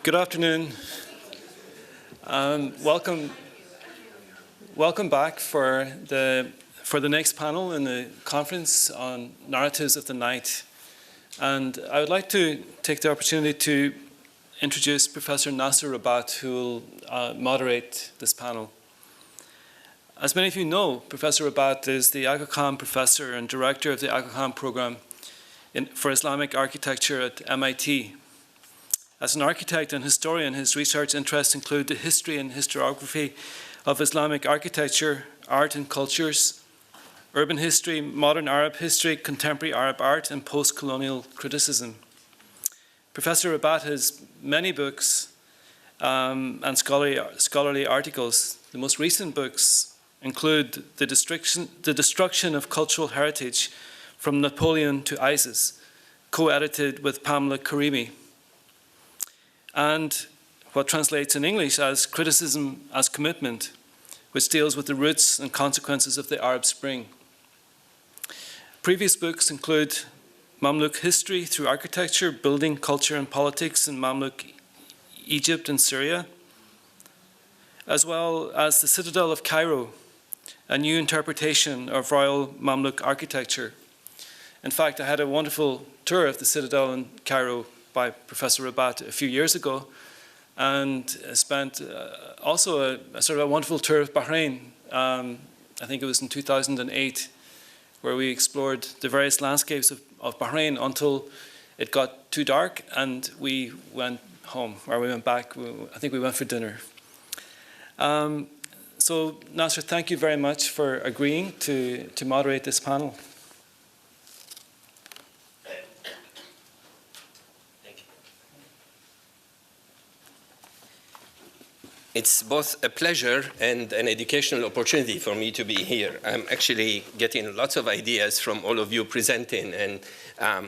Good afternoon. Welcome back for the next panel in the conference on narratives of the night. And I would like to take the opportunity to introduce Professor Nasser Rabat, who will moderate this panel. As many of you know, Professor Rabat is the Aga Khan Professor and Director of the Aga Khan Program for Islamic Architecture at MIT. As an architect and historian, his research interests include the history and historiography of Islamic architecture, art and cultures, urban history, modern Arab history, contemporary Arab art, and post-colonial criticism. Professor Rabat has many books and scholarly articles. The most recent books include The Destruction of Cultural Heritage from Napoleon to ISIS, co-edited with Pamela Karimi, and what translates in English as Criticism as Commitment, which deals with the roots and consequences of the Arab Spring. Previous books include Mamluk History Through Architecture, Building, Culture and Politics in Mamluk Egypt and Syria, as well as The Citadel of Cairo, a new interpretation of Royal Mamluk architecture. In fact, I had a wonderful tour of the Citadel in Cairo by Professor Rabat a few years ago, and spent also a sort of a wonderful tour of Bahrain. I think it was in 2008, where we explored the various landscapes of Bahrain until it got too dark and we went home, or we went back. I think we went for dinner. So Nasser, thank you very much for agreeing to moderate this panel. It's both a pleasure and an educational opportunity for me to be here. I'm actually getting lots of ideas from all of you presenting, and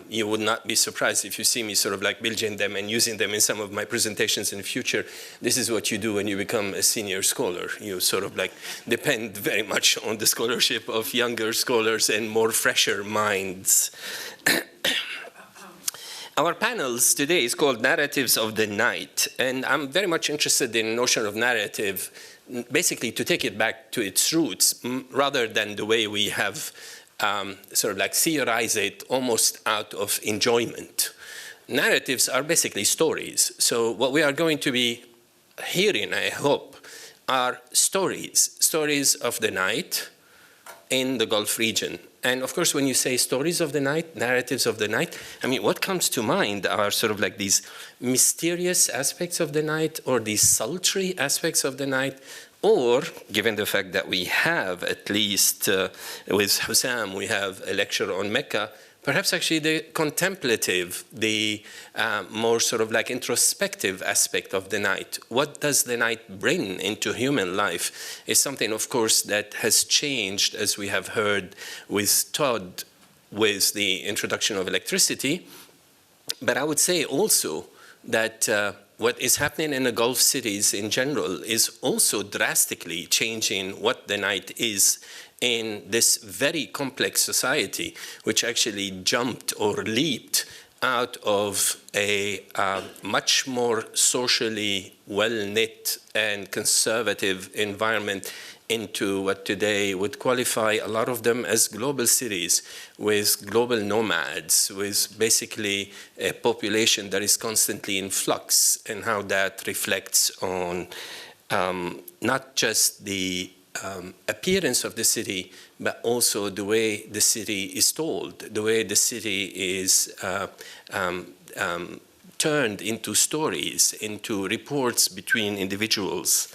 you would not be surprised if you see me sort of like building them and using them in some of my presentations in the future. This is what you do when you become a senior scholar. You sort of like depend very much on the scholarship of younger scholars and more fresher minds. Our panels today is called Narratives of the Night, and I'm very much interested in the notion of narrative, basically to take it back to its roots, rather than the way we have sort of like theorized it almost out of enjoyment. Narratives are basically stories. So what we are going to be hearing, I hope, are stories of the night in the Gulf region. And of course, when you say stories of the night, narratives of the night, I mean, what comes to mind are sort of like these mysterious aspects of the night, or these sultry aspects of the night, or, given the fact that we have, at least with Hossam, we have a lecture on Mecca, perhaps actually the contemplative, the more sort of like introspective aspect of the night. What does the night bring into human life is something, of course, that has changed, as we have heard with Todd, with the introduction of electricity. But I would say also that what is happening in the Gulf cities in general is also drastically changing what the night is in this very complex society, which actually jumped or leaped out of a much more socially well-knit and conservative environment into what today would qualify a lot of them as global cities, with global nomads, with basically a population that is constantly in flux, and how that reflects on not just the appearance of the city, but also the way the city is told, the way the city is turned into stories, into reports between individuals.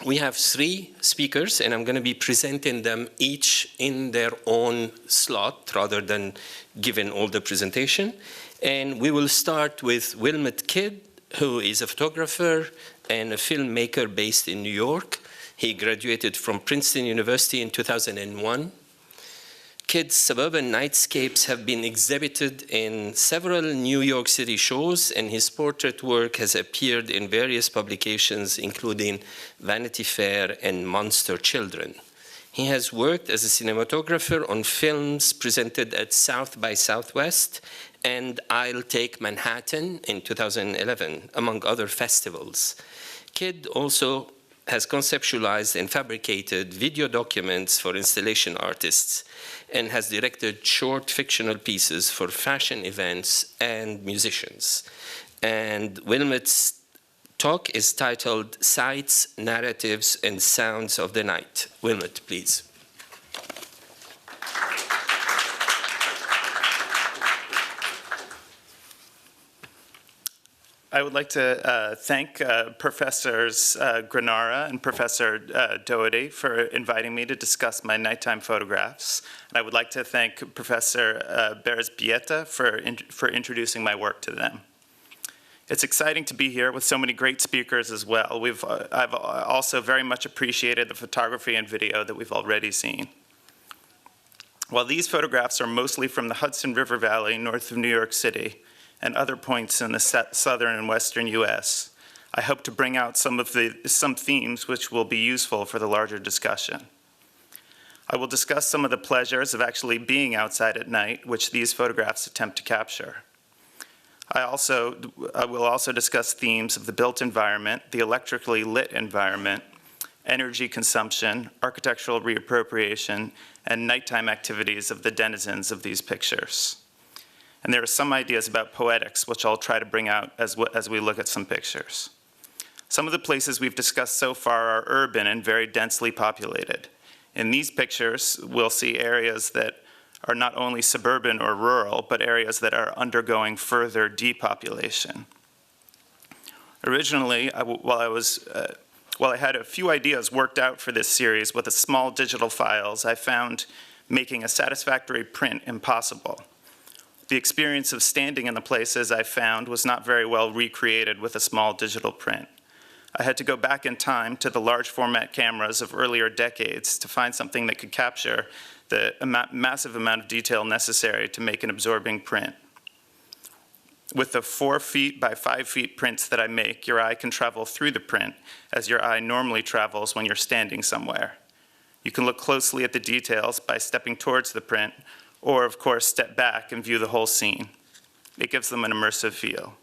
We have 3 speakers, and I'm going to be presenting them each in their own slot, rather than giving all the presentation. And we will start with Wilmot Kidd, who is a photographer and a filmmaker based in New York. He graduated from Princeton University in 2001. Kidd's suburban nightscapes have been exhibited in several New York City shows, and his portrait work has appeared in various publications, including Vanity Fair and Monster Children. He has worked as a cinematographer on films presented at South by Southwest and I'll Take Manhattan in 2011, among other festivals. Kidd also has conceptualized and fabricated video documents for installation artists and has directed short fictional pieces for fashion events and musicians. And Wilmot's talk is titled Sights, Narratives, and Sounds of the Night. Wilmot, please. I would like to thank Professors Granara and Professor Doherty for inviting me to discuss my nighttime photographs. And I would like to thank Professor Beres-Bieta for introducing my work to them. It's exciting to be here with so many great speakers as well. I've also very much appreciated the photography and video that we've already seen. While these photographs are mostly from the Hudson River Valley north of New York City and other points in the southern and western US, I hope to bring out some themes which will be useful for the larger discussion. I will discuss some of the pleasures of actually being outside at night, which these photographs attempt to capture. I will also discuss themes of the built environment, the electrically lit environment, energy consumption, architectural reappropriation, and nighttime activities of the denizens of these pictures. And there are some ideas about poetics, which I'll try to bring out as we look at some pictures. Some of the places we've discussed so far are urban and very densely populated. In these pictures, we'll see areas that are not only suburban or rural, but areas that are undergoing further depopulation. Originally, while I had a few ideas worked out for this series with the small digital files, I found making a satisfactory print impossible. The experience of standing in the places I found was not very well recreated with a small digital print. I had to go back in time to the large format cameras of earlier decades to find something that could capture the massive amount of detail necessary to make an absorbing print. With the 4 feet by 5 feet prints that I make, your eye can travel through the print as your eye normally travels when you're standing somewhere. You can look closely at the details by stepping towards the print, or of course step back and view the whole scene. It gives them an immersive feel.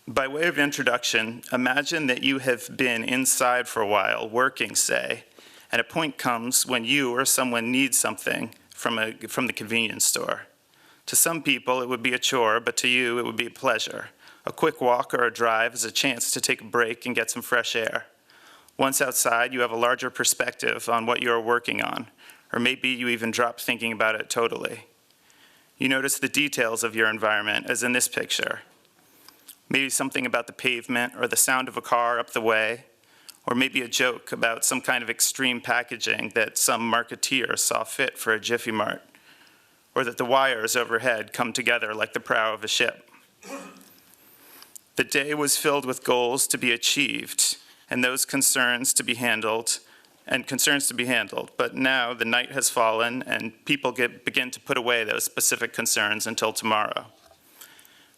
By way of introduction, imagine that you have been inside for a while, working, say, and a point comes when you or someone needs something from the convenience store. To some people, it would be a chore, but to you, it would be a pleasure. A quick walk or a drive is a chance to take a break and get some fresh air. Once outside, you have a larger perspective on what you're working on, or maybe you even drop thinking about it totally. You notice the details of your environment, as in this picture. Maybe something about the pavement or the sound of a car up the way, or maybe a joke about some kind of extreme packaging that some marketeer saw fit for a Jiffy Mart, or that the wires overhead come together like the prow of a ship. The day was filled with goals to be achieved and those concerns to be handled, but now the night has fallen and people begin to put away those specific concerns until tomorrow.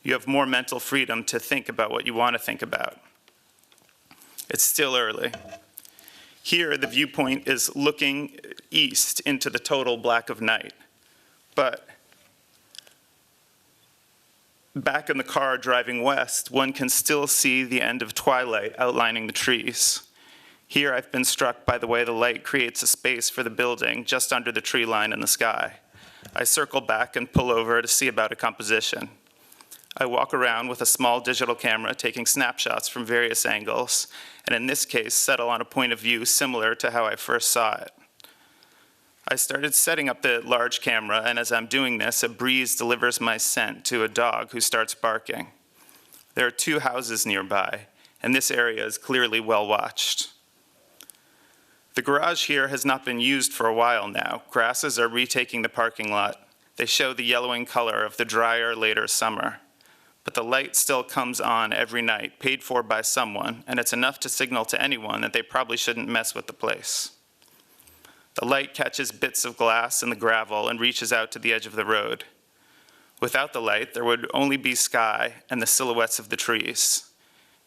You have more mental freedom to think about what you want to think about. It's still early. Here, the viewpoint is looking east into the total black of night. But back in the car driving west, one can still see the end of twilight outlining the trees. Here, I've been struck by the way the light creates a space for the building just under the tree line in the sky. I circle back and pull over to see about a composition. I walk around with a small digital camera taking snapshots from various angles, and in this case, settle on a point of view similar to how I first saw it. I started setting up the large camera, and as I'm doing this, a breeze delivers my scent to a dog who starts barking. There are 2 houses nearby, and this area is clearly well watched. The garage here has not been used for a while now. Grasses are retaking the parking lot. They show the yellowing color of the drier, later summer. But the light still comes on every night, paid for by someone, and it's enough to signal to anyone that they probably shouldn't mess with the place. The light catches bits of glass in the gravel and reaches out to the edge of the road. Without the light, there would only be sky and the silhouettes of the trees.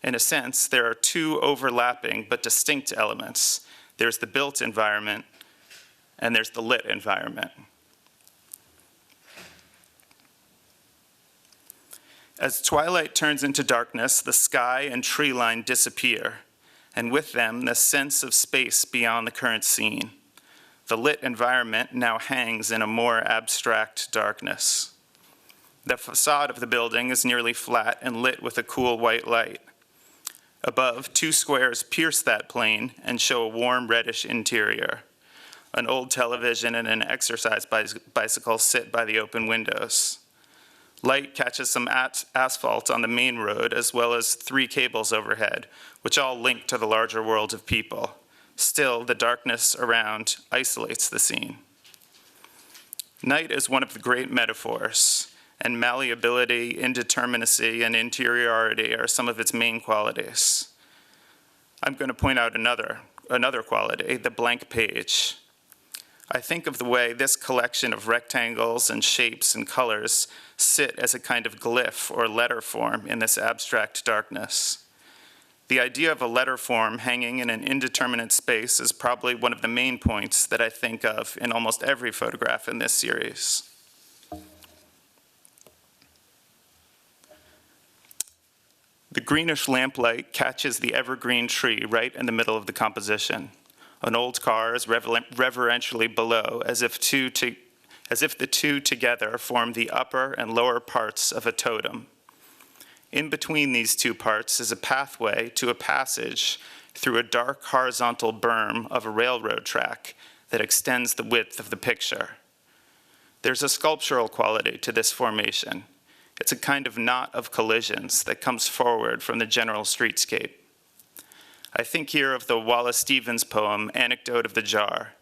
In a sense, there are two overlapping but distinct elements. There's the built environment, and there's the lit environment. As twilight turns into darkness, the sky and tree line disappear, and with them, the sense of space beyond the current scene. The lit environment now hangs in a more abstract darkness. The facade of the building is nearly flat and lit with a cool white light. Above, two squares pierce that plane and show a warm reddish interior. An old television and an exercise bicycle sit by the open windows. Light catches some asphalt on the main road, as well as 3 cables overhead, which all link to the larger world of people. Still, the darkness around isolates the scene. Night is one of the great metaphors, and malleability, indeterminacy, and interiority are some of its main qualities. I'm going to point out another quality, the blank page. I think of the way this collection of rectangles and shapes and colors sit as a kind of glyph or letter form in this abstract darkness. The idea of a letter form hanging in an indeterminate space is probably one of the main points that I think of in almost every photograph in this series. The greenish lamplight catches the evergreen tree right in the middle of the composition. An old car is reverentially below, as if the two together form the upper and lower parts of a totem. In between these two parts is a pathway to a passage through a dark horizontal berm of a railroad track that extends the width of the picture. There's a sculptural quality to this formation. It's a kind of knot of collisions that comes forward from the general streetscape. I think here of the Wallace Stevens poem, Anecdote of the Jar.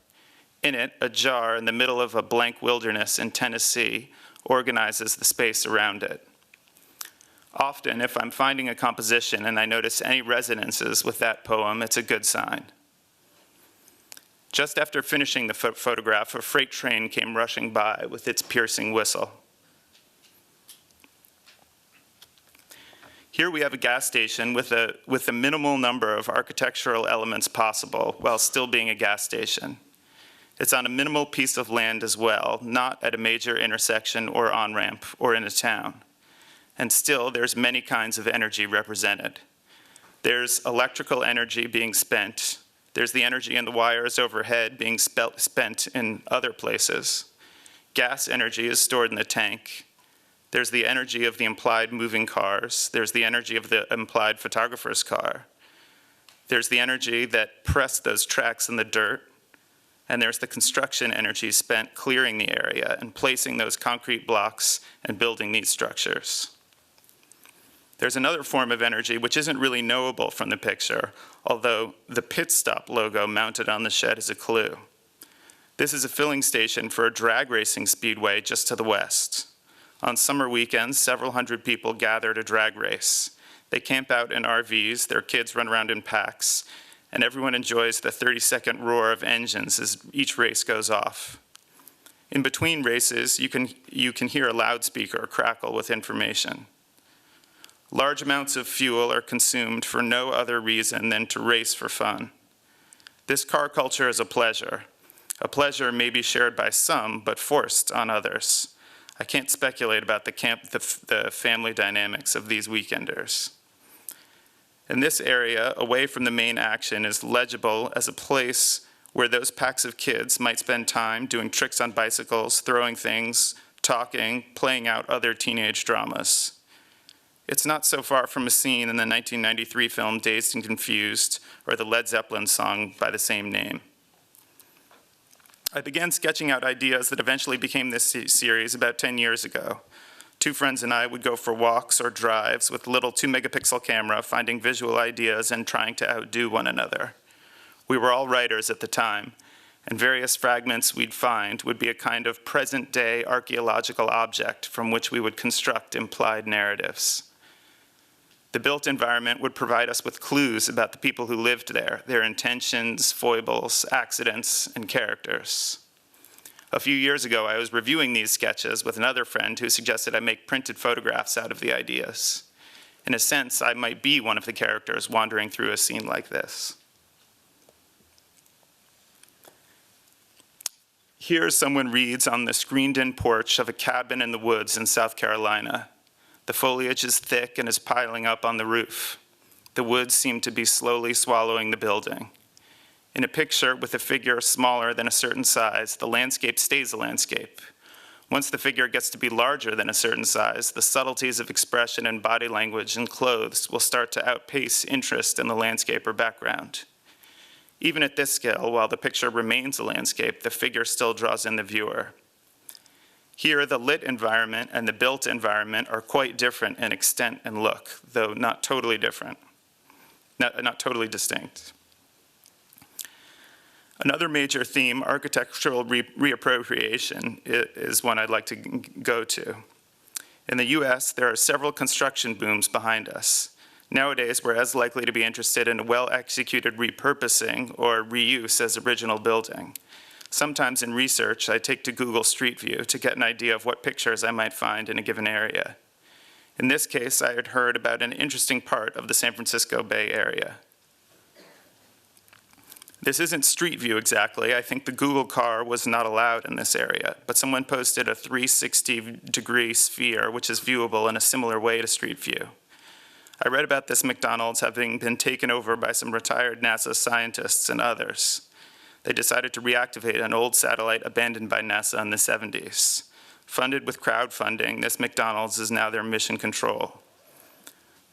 In it, a jar in the middle of a blank wilderness in Tennessee organizes the space around it. Often, if I'm finding a composition and I notice any resonances with that poem, it's a good sign. Just after finishing the photograph, a freight train came rushing by with its piercing whistle. Here we have a gas station with a minimal number of architectural elements possible while still being a gas station. It's on a minimal piece of land as well, not at a major intersection or on-ramp or in a town. And still, there's many kinds of energy represented. There's electrical energy being spent. There's the energy in the wires overhead being spent in other places. Gas energy is stored in the tank. There's the energy of the implied moving cars. There's the energy of the implied photographer's car. There's the energy that pressed those tracks in the dirt. And there's the construction energy spent clearing the area and placing those concrete blocks and building these structures. There's another form of energy which isn't really knowable from the picture, although the pit stop logo mounted on the shed is a clue. This is a filling station for a drag racing speedway just to the west. On summer weekends, several hundred people gather to drag race. They camp out in RVs, their kids run around in packs, and everyone enjoys the 30-second roar of engines as each race goes off. In between races, you can hear a loudspeaker crackle with information. Large amounts of fuel are consumed for no other reason than to race for fun. This car culture is a pleasure. A pleasure may be shared by some, but forced on others. I can't speculate about the family dynamics of these weekenders. In this area, away from the main action, is legible as a place where those packs of kids might spend time doing tricks on bicycles, throwing things, talking, playing out other teenage dramas. It's not so far from a scene in the 1993 film Dazed and Confused, or the Led Zeppelin song by the same name. I began sketching out ideas that eventually became this series about 10 years ago. 2 friends and I would go for walks or drives with a little 2-megapixel camera, finding visual ideas and trying to outdo one another. We were all writers at the time, and various fragments we'd find would be a kind of present-day archaeological object from which we would construct implied narratives. The built environment would provide us with clues about the people who lived there, their intentions, foibles, accidents, and characters. A few years ago, I was reviewing these sketches with another friend who suggested I make printed photographs out of the ideas. In a sense, I might be one of the characters wandering through a scene like this. Here, someone reads on the screened-in porch of a cabin in the woods in South Carolina. The foliage is thick and is piling up on the roof. The woods seem to be slowly swallowing the building. In a picture with a figure smaller than a certain size, the landscape stays a landscape. Once the figure gets to be larger than a certain size, the subtleties of expression and body language and clothes will start to outpace interest in the landscape or background. Even at this scale, while the picture remains a landscape, the figure still draws in the viewer. Here, the lit environment and the built environment are quite different in extent and look, though not totally different, not totally distinct. Another major theme, architectural reappropriation, is one I'd like to go to. In the US, there are several construction booms behind us. Nowadays, we're as likely to be interested in a well-executed repurposing or reuse as original building. Sometimes in research, I take to Google Street View to get an idea of what pictures I might find in a given area. In this case, I had heard about an interesting part of the San Francisco Bay Area. This isn't Street View exactly. I think the Google car was not allowed in this area, but someone posted a 360-degree sphere, which is viewable in a similar way to Street View. I read about this McDonald's having been taken over by some retired NASA scientists and others. They decided to reactivate an old satellite abandoned by NASA in the 70s. Funded with crowdfunding, this McDonald's is now their mission control.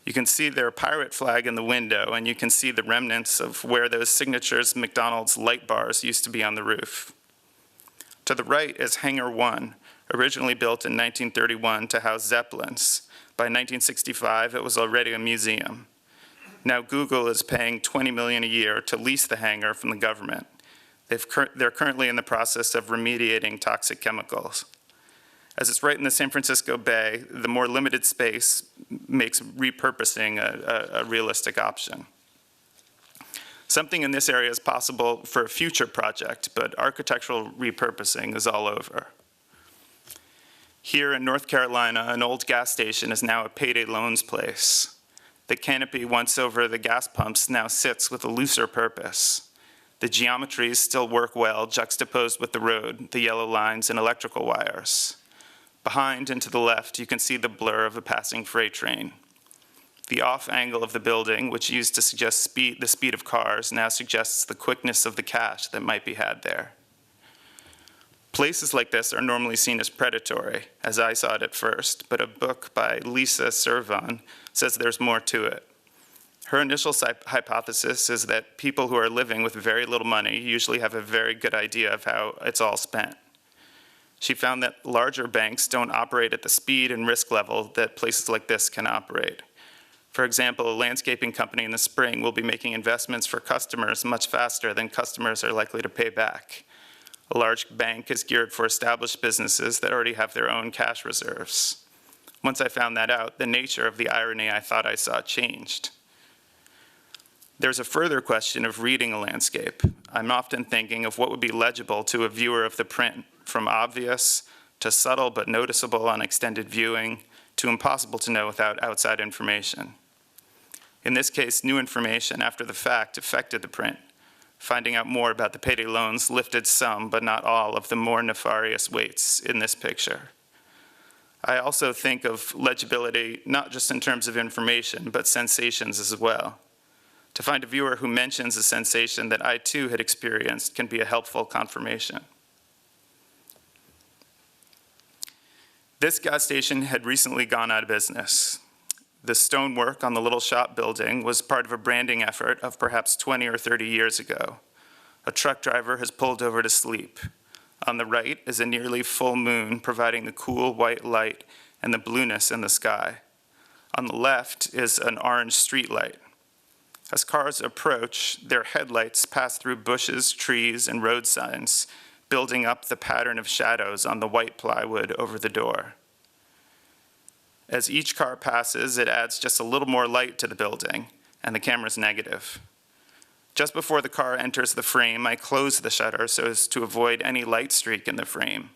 You can see their pirate flag in the window, and you can see the remnants of where those signatures McDonald's light bars used to be on the roof. To the right is Hangar 1, originally built in 1931 to house Zeppelins. By 1965, it was already a museum. Now Google is paying $20 million a year to lease the hangar from the government. They're currently in the process of remediating toxic chemicals. As it's right in the San Francisco Bay, the more limited space makes repurposing a realistic option. Something in this area is possible for a future project, but architectural repurposing is all over. Here in North Carolina, an old gas station is now a payday loans place. The canopy once over the gas pumps now sits with a looser purpose. The geometries still work well, juxtaposed with the road, the yellow lines, and electrical wires. Behind and to the left, you can see the blur of a passing freight train. The off angle of the building, which used to suggest the speed of cars, now suggests the quickness of the cash that might be had there. Places like this are normally seen as predatory, as I saw it at first, but a book by Lisa Servan says there's more to it. Her initial hypothesis is that people who are living with very little money usually have a very good idea of how it's all spent. She found that larger banks don't operate at the speed and risk level that places like this can operate. For example, a landscaping company in the spring will be making investments for customers much faster than customers are likely to pay back. A large bank is geared for established businesses that already have their own cash reserves. Once I found that out, the nature of the irony I thought I saw changed. There's a further question of reading a landscape. I'm often thinking of what would be legible to a viewer of the print, from obvious to subtle but noticeable on extended viewing to impossible to know without outside information. In this case, new information after the fact affected the print. Finding out more about the payday loans lifted some, but not all, of the more nefarious weights in this picture. I also think of legibility not just in terms of information, but sensations as well. To find a viewer who mentions a sensation that I too had experienced can be a helpful confirmation. This gas station had recently gone out of business. The stonework on the little shop building was part of a branding effort of perhaps 20 or 30 years ago. A truck driver has pulled over to sleep. On the right is a nearly full moon providing the cool white light and the blueness in the sky. On the left is an orange street light. As cars approach, their headlights pass through bushes, trees, and road signs, building up the pattern of shadows on the white plywood over the door. As each car passes, it adds just a little more light to the building, and the camera's negative. Just before the car enters the frame, I close the shutter so as to avoid any light streak in the frame.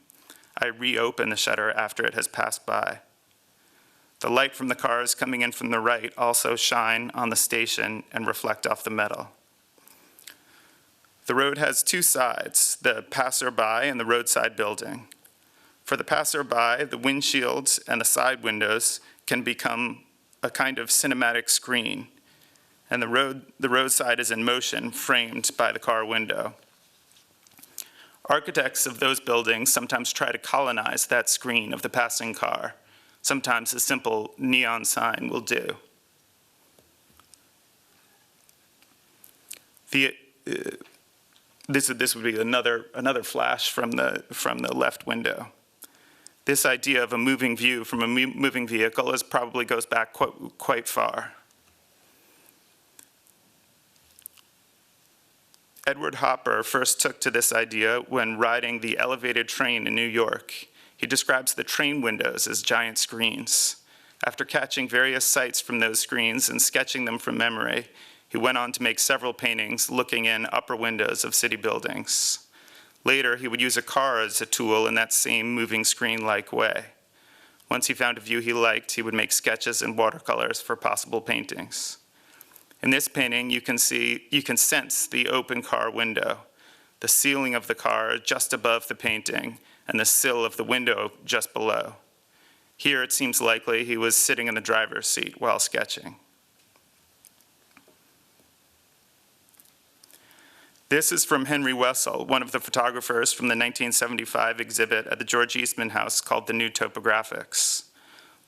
I reopen the shutter after it has passed by. The light from the cars coming in from the right also shine on the station and reflect off the metal. The road has two sides, the passerby and the roadside building. For the passerby, the windshields and the side windows can become a kind of cinematic screen, and the roadside is in motion, framed by the car window. Architects of those buildings sometimes try to colonize that screen of the passing car. Sometimes a simple neon sign will do. This would be another flash from the left window. This idea of a moving view from a moving vehicle probably goes back quite far. Edward Hopper first took to this idea when riding the elevated train in New York. He describes the train windows as giant screens. After catching various sights from those screens and sketching them from memory, he went on to make several paintings looking in upper windows of city buildings. Later, he would use a car as a tool in that same moving screen-like way. Once he found a view he liked, he would make sketches in watercolors for possible paintings. In this painting, you can sense the open car window, the ceiling of the car just above the painting, and the sill of the window just below. Here, it seems likely he was sitting in the driver's seat while sketching. This is from Henry Wessel, one of the photographers from the 1975 exhibit at the George Eastman House called The New Topographics.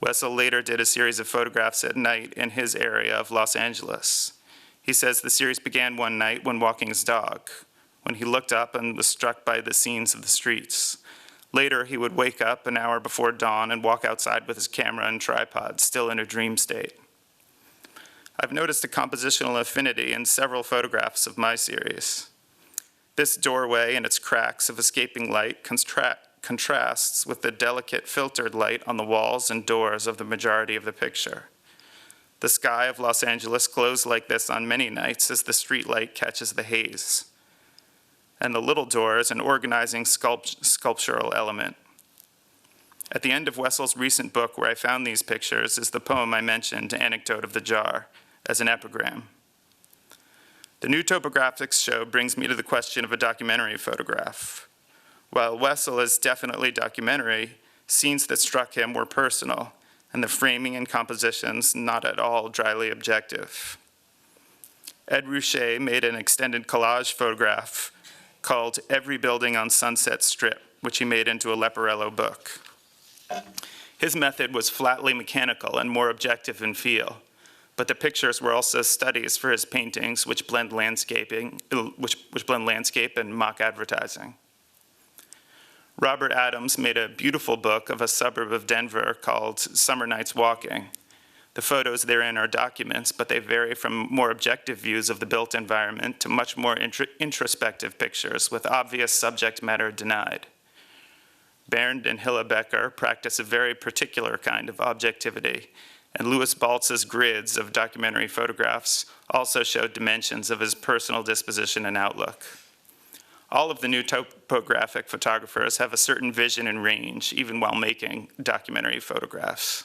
Wessel later did a series of photographs at night in his area of Los Angeles. He says the series began one night when walking his dog, when he looked up and was struck by the scenes of the streets. Later, he would wake up an hour before dawn and walk outside with his camera and tripod, still in a dream state. I've noticed a compositional affinity in several photographs of my series. This doorway and its cracks of escaping light contrasts with the delicate filtered light on the walls and doors of the majority of the picture. The sky of Los Angeles glows like this on many nights as the street light catches the haze. And the little door is an organizing sculptural element. At the end of Wessel's recent book where I found these pictures is the poem I mentioned, Anecdote of the Jar, as an epigram. The New Topographics show brings me to the question of a documentary photograph. While Wessel is definitely documentary, scenes that struck him were personal, and the framing and compositions not at all dryly objective. Ed Ruscha made an extended collage photograph called Every Building on Sunset Strip, which he made into a Leporello book. His method was flatly mechanical and more objective in feel, but the pictures were also studies for his paintings, which blend landscape and mock advertising. Robert Adams made a beautiful book of a suburb of Denver called Summer Nights Walking. The photos therein are documents, but they vary from more objective views of the built environment to much more introspective pictures with obvious subject matter denied. Bernd and Hilla Becker practice a very particular kind of objectivity, and Louis Baltz's grids of documentary photographs also show dimensions of his personal disposition and outlook. All of the new topographic photographers have a certain vision and range, even while making documentary photographs.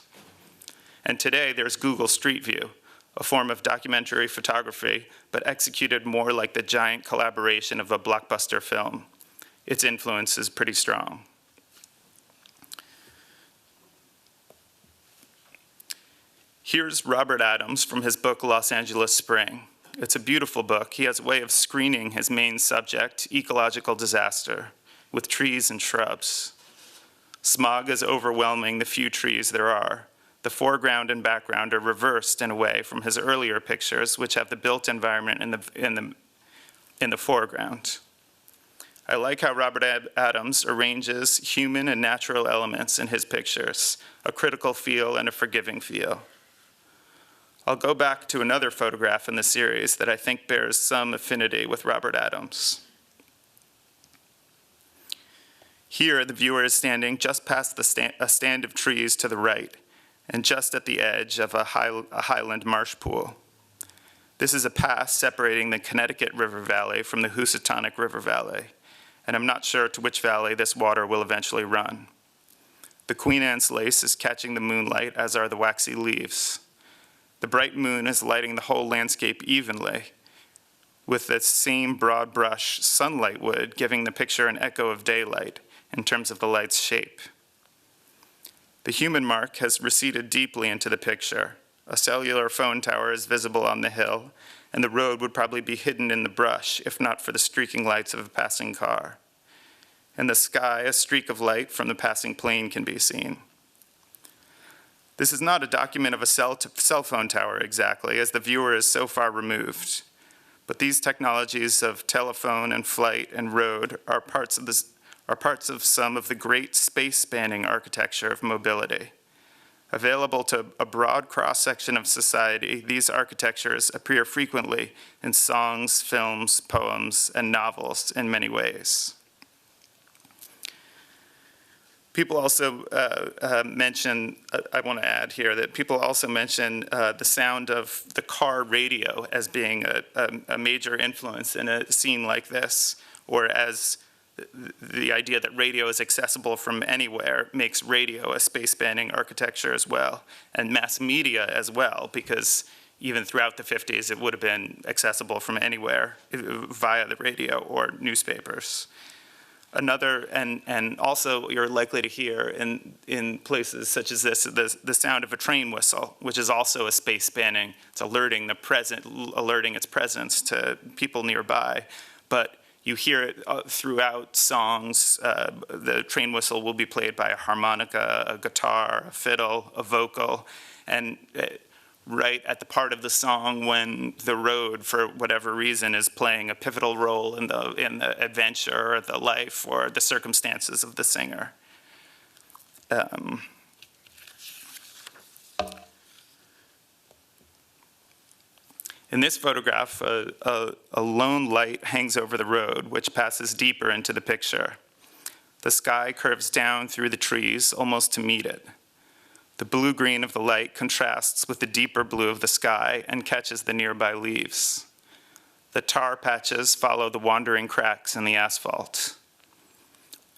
And today there's Google Street View, a form of documentary photography, but executed more like the giant collaboration of a blockbuster film. Its influence is pretty strong. Here's Robert Adams from his book, Los Angeles Spring. It's a beautiful book. He has a way of screening his main subject, ecological disaster, with trees and shrubs. Smog is overwhelming the few trees there are. The foreground and background are reversed in a way from his earlier pictures, which have the built environment in the foreground. I like how Robert Adams arranges human and natural elements in his pictures, a critical feel and a forgiving feel. I'll go back to another photograph in the series that I think bears some affinity with Robert Adams. Here, the viewer is standing just past a stand of trees to the right, and just at the edge of a highland marsh pool. This is a pass separating the Connecticut River Valley from the Housatonic River Valley, and I'm not sure to which valley this water will eventually run. The Queen Anne's lace is catching the moonlight, as are the waxy leaves. The bright moon is lighting the whole landscape evenly, with the same broad brush sunlight would, giving the picture an echo of daylight in terms of the light's shape. The human mark has receded deeply into the picture. A cellular phone tower is visible on the hill, and the road would probably be hidden in the brush if not for the streaking lights of a passing car. In the sky, a streak of light from the passing plane can be seen. This is not a document of a cell phone tower exactly, as the viewer is so far removed. But these technologies of telephone and flight and road are parts of some of the great space-spanning architecture of mobility. Available to a broad cross-section of society, these architectures appear frequently in songs, films, poems, and novels in many ways. People also mention, I want to add here, that people also mention the sound of the car radio as being a major influence in a scene like this, or as the idea that radio is accessible from anywhere makes radio a space-spanning architecture as well, and mass media as well, because even throughout the 50s it would have been accessible from anywhere via the radio or newspapers. Another, and also you're likely to hear in places such as this, the sound of a train whistle, which is also a space-spanning, it's alerting its presence to people nearby. But you hear it throughout songs. The train whistle will be played by a harmonica, a guitar, a fiddle, a vocal, and right at the part of the song when the road, for whatever reason, is playing a pivotal role in the adventure or the life or the circumstances of the singer. In this photograph, a lone light hangs over the road, which passes deeper into the picture. The sky curves down through the trees almost to meet it. The blue-green of the light contrasts with the deeper blue of the sky and catches the nearby leaves. The tar patches follow the wandering cracks in the asphalt.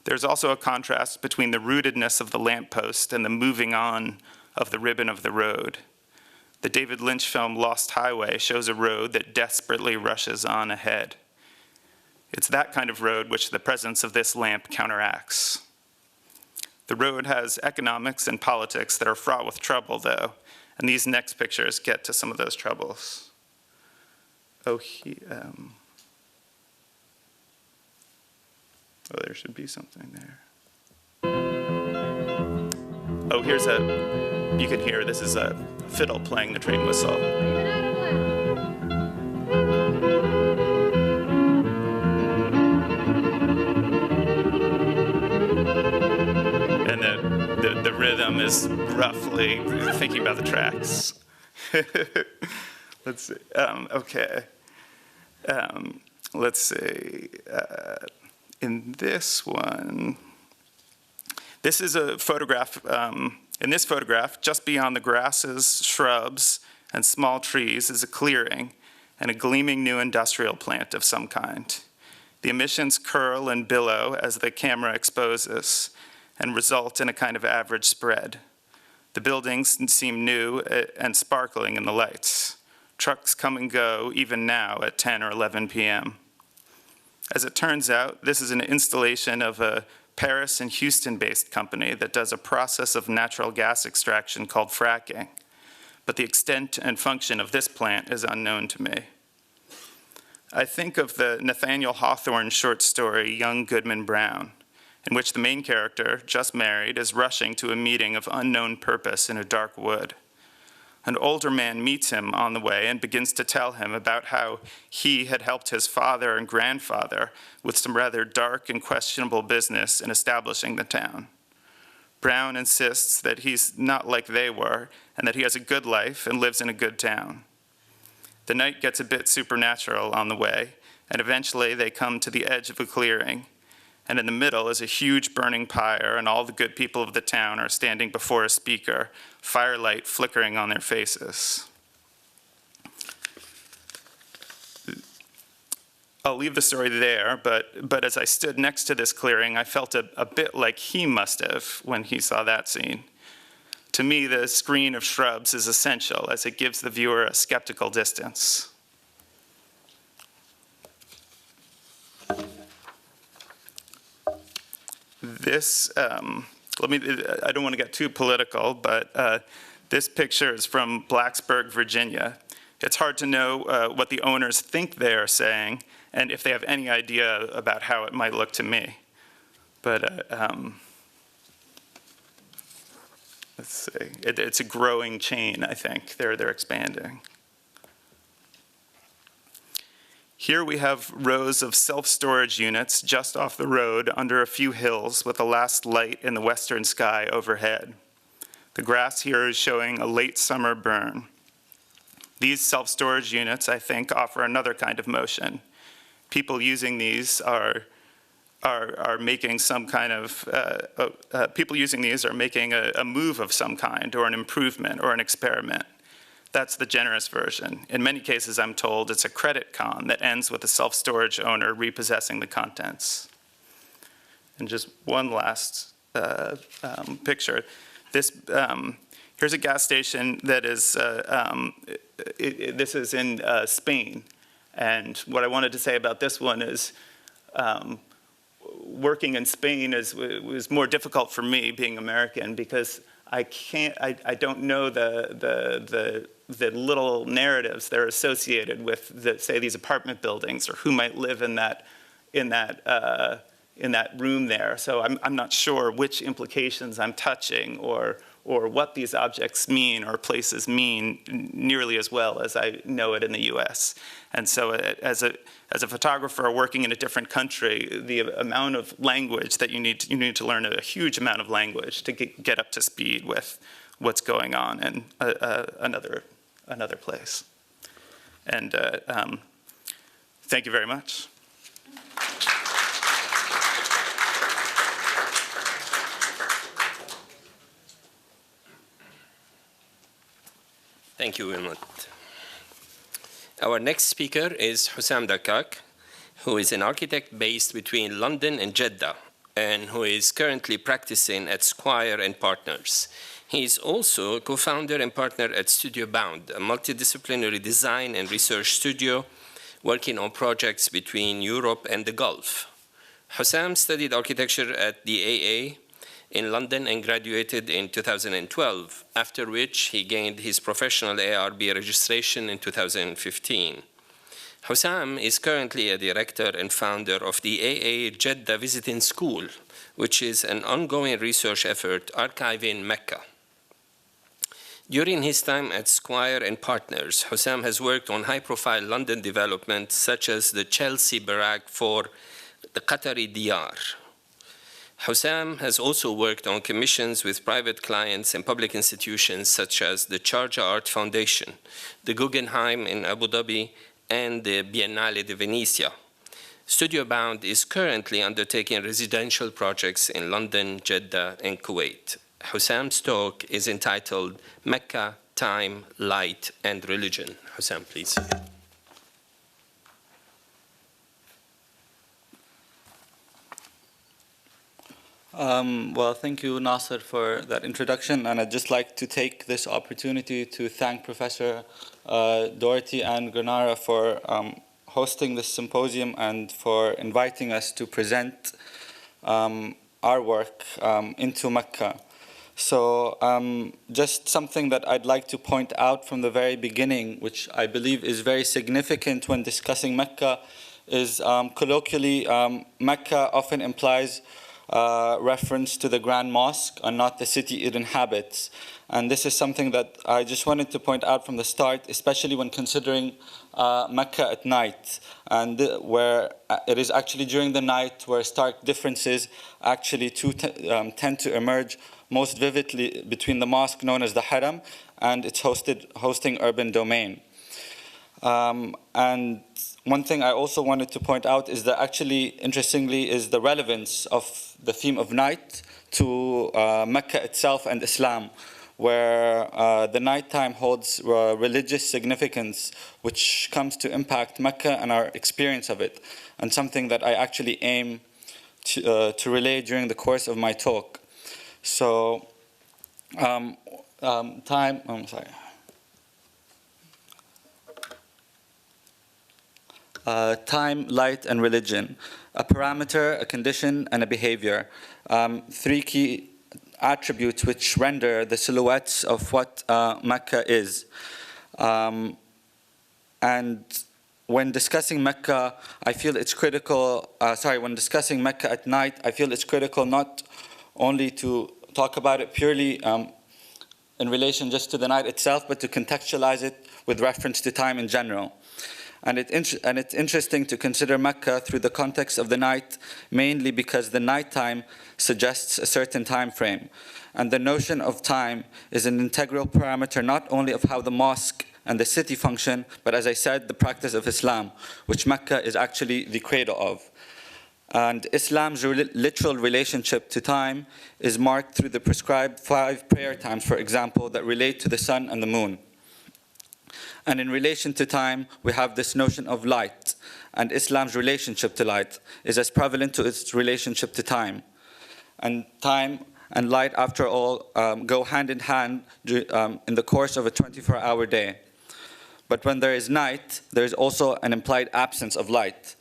There's also a contrast between the rootedness of the lamppost and the moving on of the ribbon of the road. The David Lynch film Lost Highway shows a road that desperately rushes on ahead. It's that kind of road which the presence of this lamp counteracts. The road has economics and politics that are fraught with trouble, though, and these next pictures get to some of those troubles. There should be something there. Oh, you can hear, this is a fiddle playing the train whistle. The rhythm is roughly thinking about the tracks. Let's see. Okay. Let's see. In this one, this is a photograph. In this photograph, just beyond the grasses, shrubs, and small trees is a clearing and a gleaming new industrial plant of some kind. The emissions curl and billow as the camera exposes, and result in a kind of average spread. The buildings seem new and sparkling in the lights. Trucks come and go even now at 10 or 11 p.m. As it turns out, this is an installation of a Paris and Houston-based company that does a process of natural gas extraction called fracking, but the extent and function of this plant is unknown to me. I think of the Nathaniel Hawthorne short story, Young Goodman Brown, in which the main character, just married, is rushing to a meeting of unknown purpose in a dark wood. An older man meets him on the way and begins to tell him about how he had helped his father and grandfather with some rather dark and questionable business in establishing the town. Brown insists that he's not like they were and that he has a good life and lives in a good town. The night gets a bit supernatural on the way, and eventually they come to the edge of a clearing, and in the middle is a huge burning pyre, and all the good people of the town are standing before a speaker, firelight flickering on their faces. I'll leave the story there, but as I stood next to this clearing, I felt a bit like he must have when he saw that scene. To me, the screen of shrubs is essential as it gives the viewer a skeptical distance. This, I don't want to get too political, but this picture is from Blacksburg, Virginia. It's hard to know what the owners think they are saying and if they have any idea about how it might look to me. But let's see, it's a growing chain, I think. They're expanding. Here we have rows of self-storage units just off the road under a few hills with the last light in the western sky overhead. The grass here is showing a late summer burn. These self-storage units, I think, offer another kind of motion. People using these are making some kind of, people using these are making a move of some kind or an improvement or an experiment. That's the generous version. In many cases, I'm told, it's a credit con that ends with the self-storage owner repossessing the contents. And just one last picture. This, here's a gas station that is, this is in Spain. And what I wanted to say about this one is working in Spain was more difficult for me being American because I don't know the little narratives that are associated with, say, these apartment buildings or who might live in that room there. So I'm not sure which implications I'm touching or what these objects mean or places mean nearly as well as I know it in the U.S. And so as a photographer working in a different country, the amount of language that you need to learn a huge amount of language to get up to speed with what's going on in another place. And thank you very much. Thank you, Wilmot. Our next speaker is Hossam Dib, who is an architect based between London and Jeddah, and who is currently practicing at Squire & Partners. He is also a co-founder and partner at Studio Bound, a multidisciplinary design and research studio working on projects between Europe and the Gulf. Hossam studied architecture at the AA in London and graduated in 2012, after which he gained his professional ARB registration in 2015. Hossam is currently a director and founder of the AA Jeddah Visiting School, which is an ongoing research effort archiving Mecca. During his time at Squire & Partners, Hossam has worked on high-profile London developments such as the Chelsea Barrack for the Qatari Diyar. Hossam has also worked on commissions with private clients and public institutions such as the Sharjah Art Foundation, the Guggenheim in Abu Dhabi, and the Biennale de Venezia. Studio Bound is currently undertaking residential projects in London, Jeddah, and Kuwait. Hossam's talk is entitled Mecca, Time, Light, and Religion. Hossam, please. Well, thank you, Nasser, for that introduction. And I'd just like to take this opportunity to thank Professor Doherty and Granara for hosting this symposium and for inviting us to present our work into Mecca. So just something that I'd like to point out from the very beginning, which I believe is very significant when discussing Mecca, is colloquially, Mecca often implies reference to the Grand Mosque and not the city it inhabits. And this is something that I just wanted to point out from the start, especially when considering Mecca at night, and where it is actually during the night where stark differences actually tend to emerge most vividly between the mosque known as the Haram and its hosting urban domain. And one thing I also wanted to point out is that actually, interestingly, is the relevance of the theme of night to Mecca itself and Islam, where the nighttime holds religious significance, which comes to impact Mecca and our experience of it, and something that I actually aim to relay during the course of my talk. So, time, light, and religion. A parameter, a condition, and a behavior. Three key attributes which render the silhouettes of what Mecca is. And when discussing Mecca, I feel it's critical, when discussing Mecca at night, I feel it's critical not only to talk about it purely in relation just to the night itself, but to contextualize it with reference to time in general. And it's interesting to consider Mecca through the context of the night, mainly because the nighttime suggests a certain time frame. And the notion of time is an integral parameter not only of how the mosque and the city function, but as I said, the practice of Islam, which Mecca is actually the cradle of. And Islam's literal relationship to time is marked through the prescribed 5 prayer times, for example, that relate to the sun and the moon. And in relation to time, we have this notion of light, and Islam's relationship to light is as prevalent to its relationship to time. And time and light, after all, go hand in hand in the course of a 24-hour day. But when there is night, there is also an implied absence of light,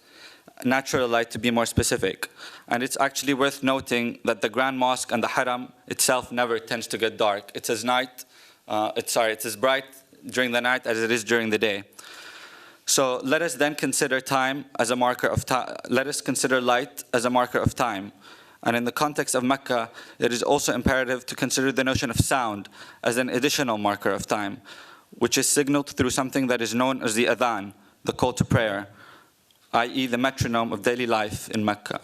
natural light to be more specific. And it's actually worth noting that the Grand Mosque and the Haram itself never tends to get dark. It's as bright during the night as it is during the day. So let us then consider time as a marker of time. Let us consider light as a marker of time. And in the context of Mecca, it is also imperative to consider the notion of sound as an additional marker of time, which is signaled through something that is known as the adhan, the call to prayer, i.e. the metronome of daily life in Mecca.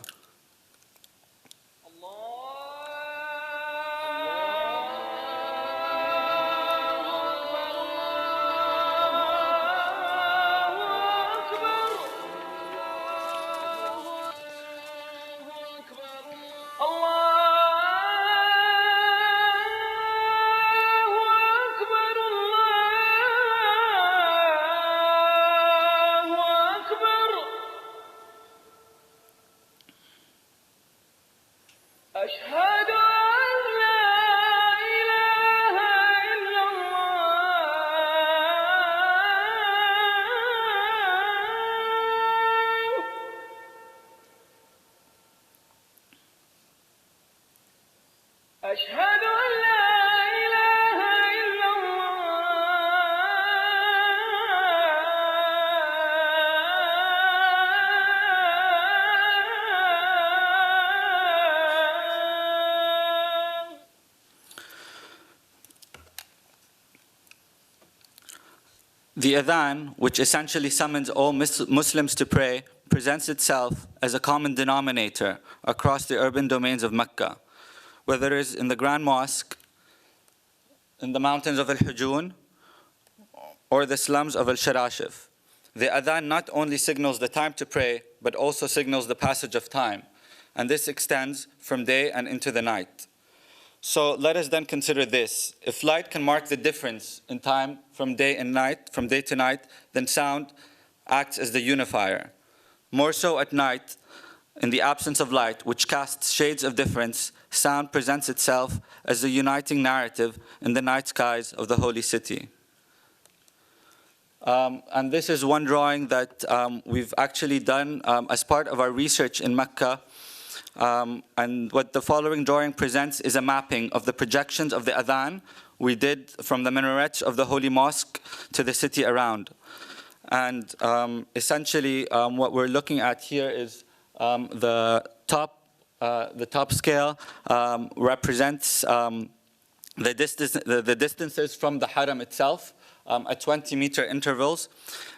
The adhan, which essentially summons all Muslims to pray, presents itself as a common denominator across the urban domains of Mecca, whether it is in the Grand Mosque, in the mountains of Al-Hujun, or the slums of Al-Sharashif. The adhan not only signals the time to pray, but also signals the passage of time, and this extends from day and into the night. So let us then consider this. If light can mark the difference in time from day to night, then sound acts as the unifier. More so at night, in the absence of light, which casts shades of difference, sound presents itself as the uniting narrative in the night skies of the holy city. And this is one drawing that we've actually done as part of our research in Mecca. And what the following drawing presents is a mapping of the projections of the adhan we did from the minarets of the Holy Mosque to the city around. And essentially, what we're looking at here is the top scale represents the distances from the Haram itself at 20-meter intervals,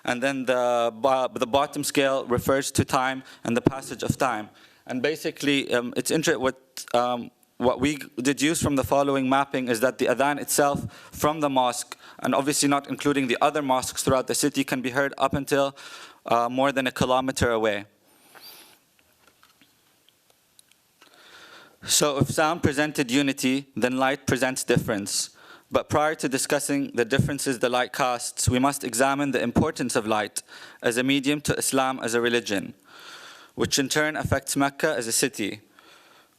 and then the bottom scale refers to time and the passage of time. And basically, it's interesting what we deduce from the following mapping is that the adhan itself from the mosque, and obviously not including the other mosques throughout the city, can be heard up until more than a kilometer away. So if sound presented unity, then light presents difference. But prior to discussing the differences the light casts, we must examine the importance of light as a medium to Islam as a religion, which in turn affects Mecca as a city,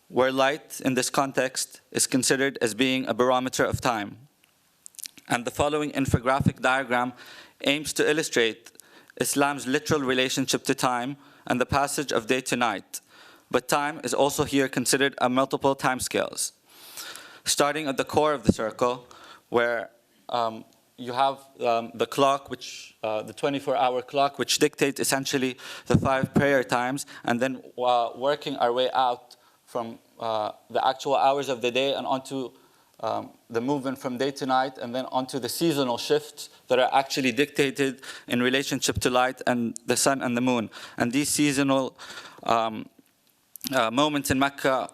where light in this context is considered as being a barometer of time. And the following infographic diagram aims to illustrate Islam's literal relationship to time and the passage of day to night. But time is also here considered a multiple timescales. Starting at the core of the circle, where you have the clock, which the 24-hour clock, which dictates essentially the 5 prayer times, and then working our way out from the actual hours of the day and onto the movement from day to night, and then onto the seasonal shifts that are actually dictated in relationship to light and the sun and the moon. And these seasonal moments in Mecca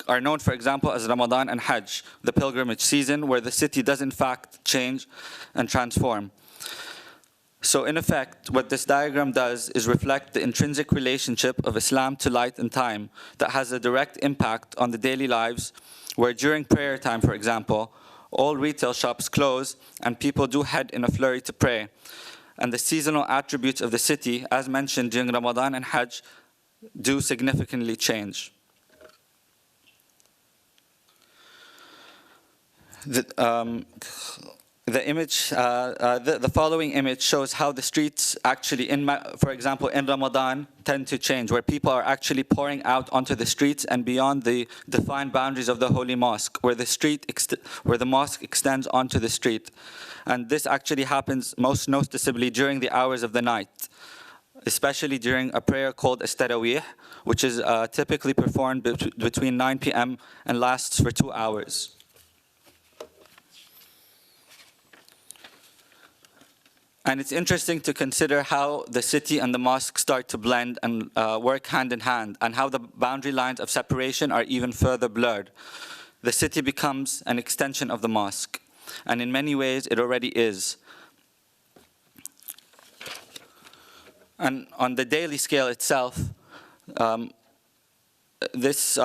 are known, for example, as Ramadan and Hajj, the pilgrimage season, where the city does in fact change and transform. So in effect, what this diagram does is reflect the intrinsic relationship of Islam to light and time that has a direct impact on the daily lives, where during prayer time, for example, all retail shops close and people do head in a flurry to pray. And the seasonal attributes of the city, as mentioned during Ramadan and Hajj, do significantly change. The following image shows how the streets actually, for example, in Ramadan, tend to change, where people are actually pouring out onto the streets and beyond the defined boundaries of the Holy Mosque, where the mosque extends onto the street. And this actually happens most noticeably during the hours of the night, especially during a prayer called As-Tarawih, which is typically performed between 9 p.m. and lasts for 2 hours. And it's interesting to consider how the city and the mosque start to blend and work hand in hand, and how the boundary lines of separation are even further blurred. The city becomes an extension of the mosque, and in many ways it already is. And on the daily scale itself, this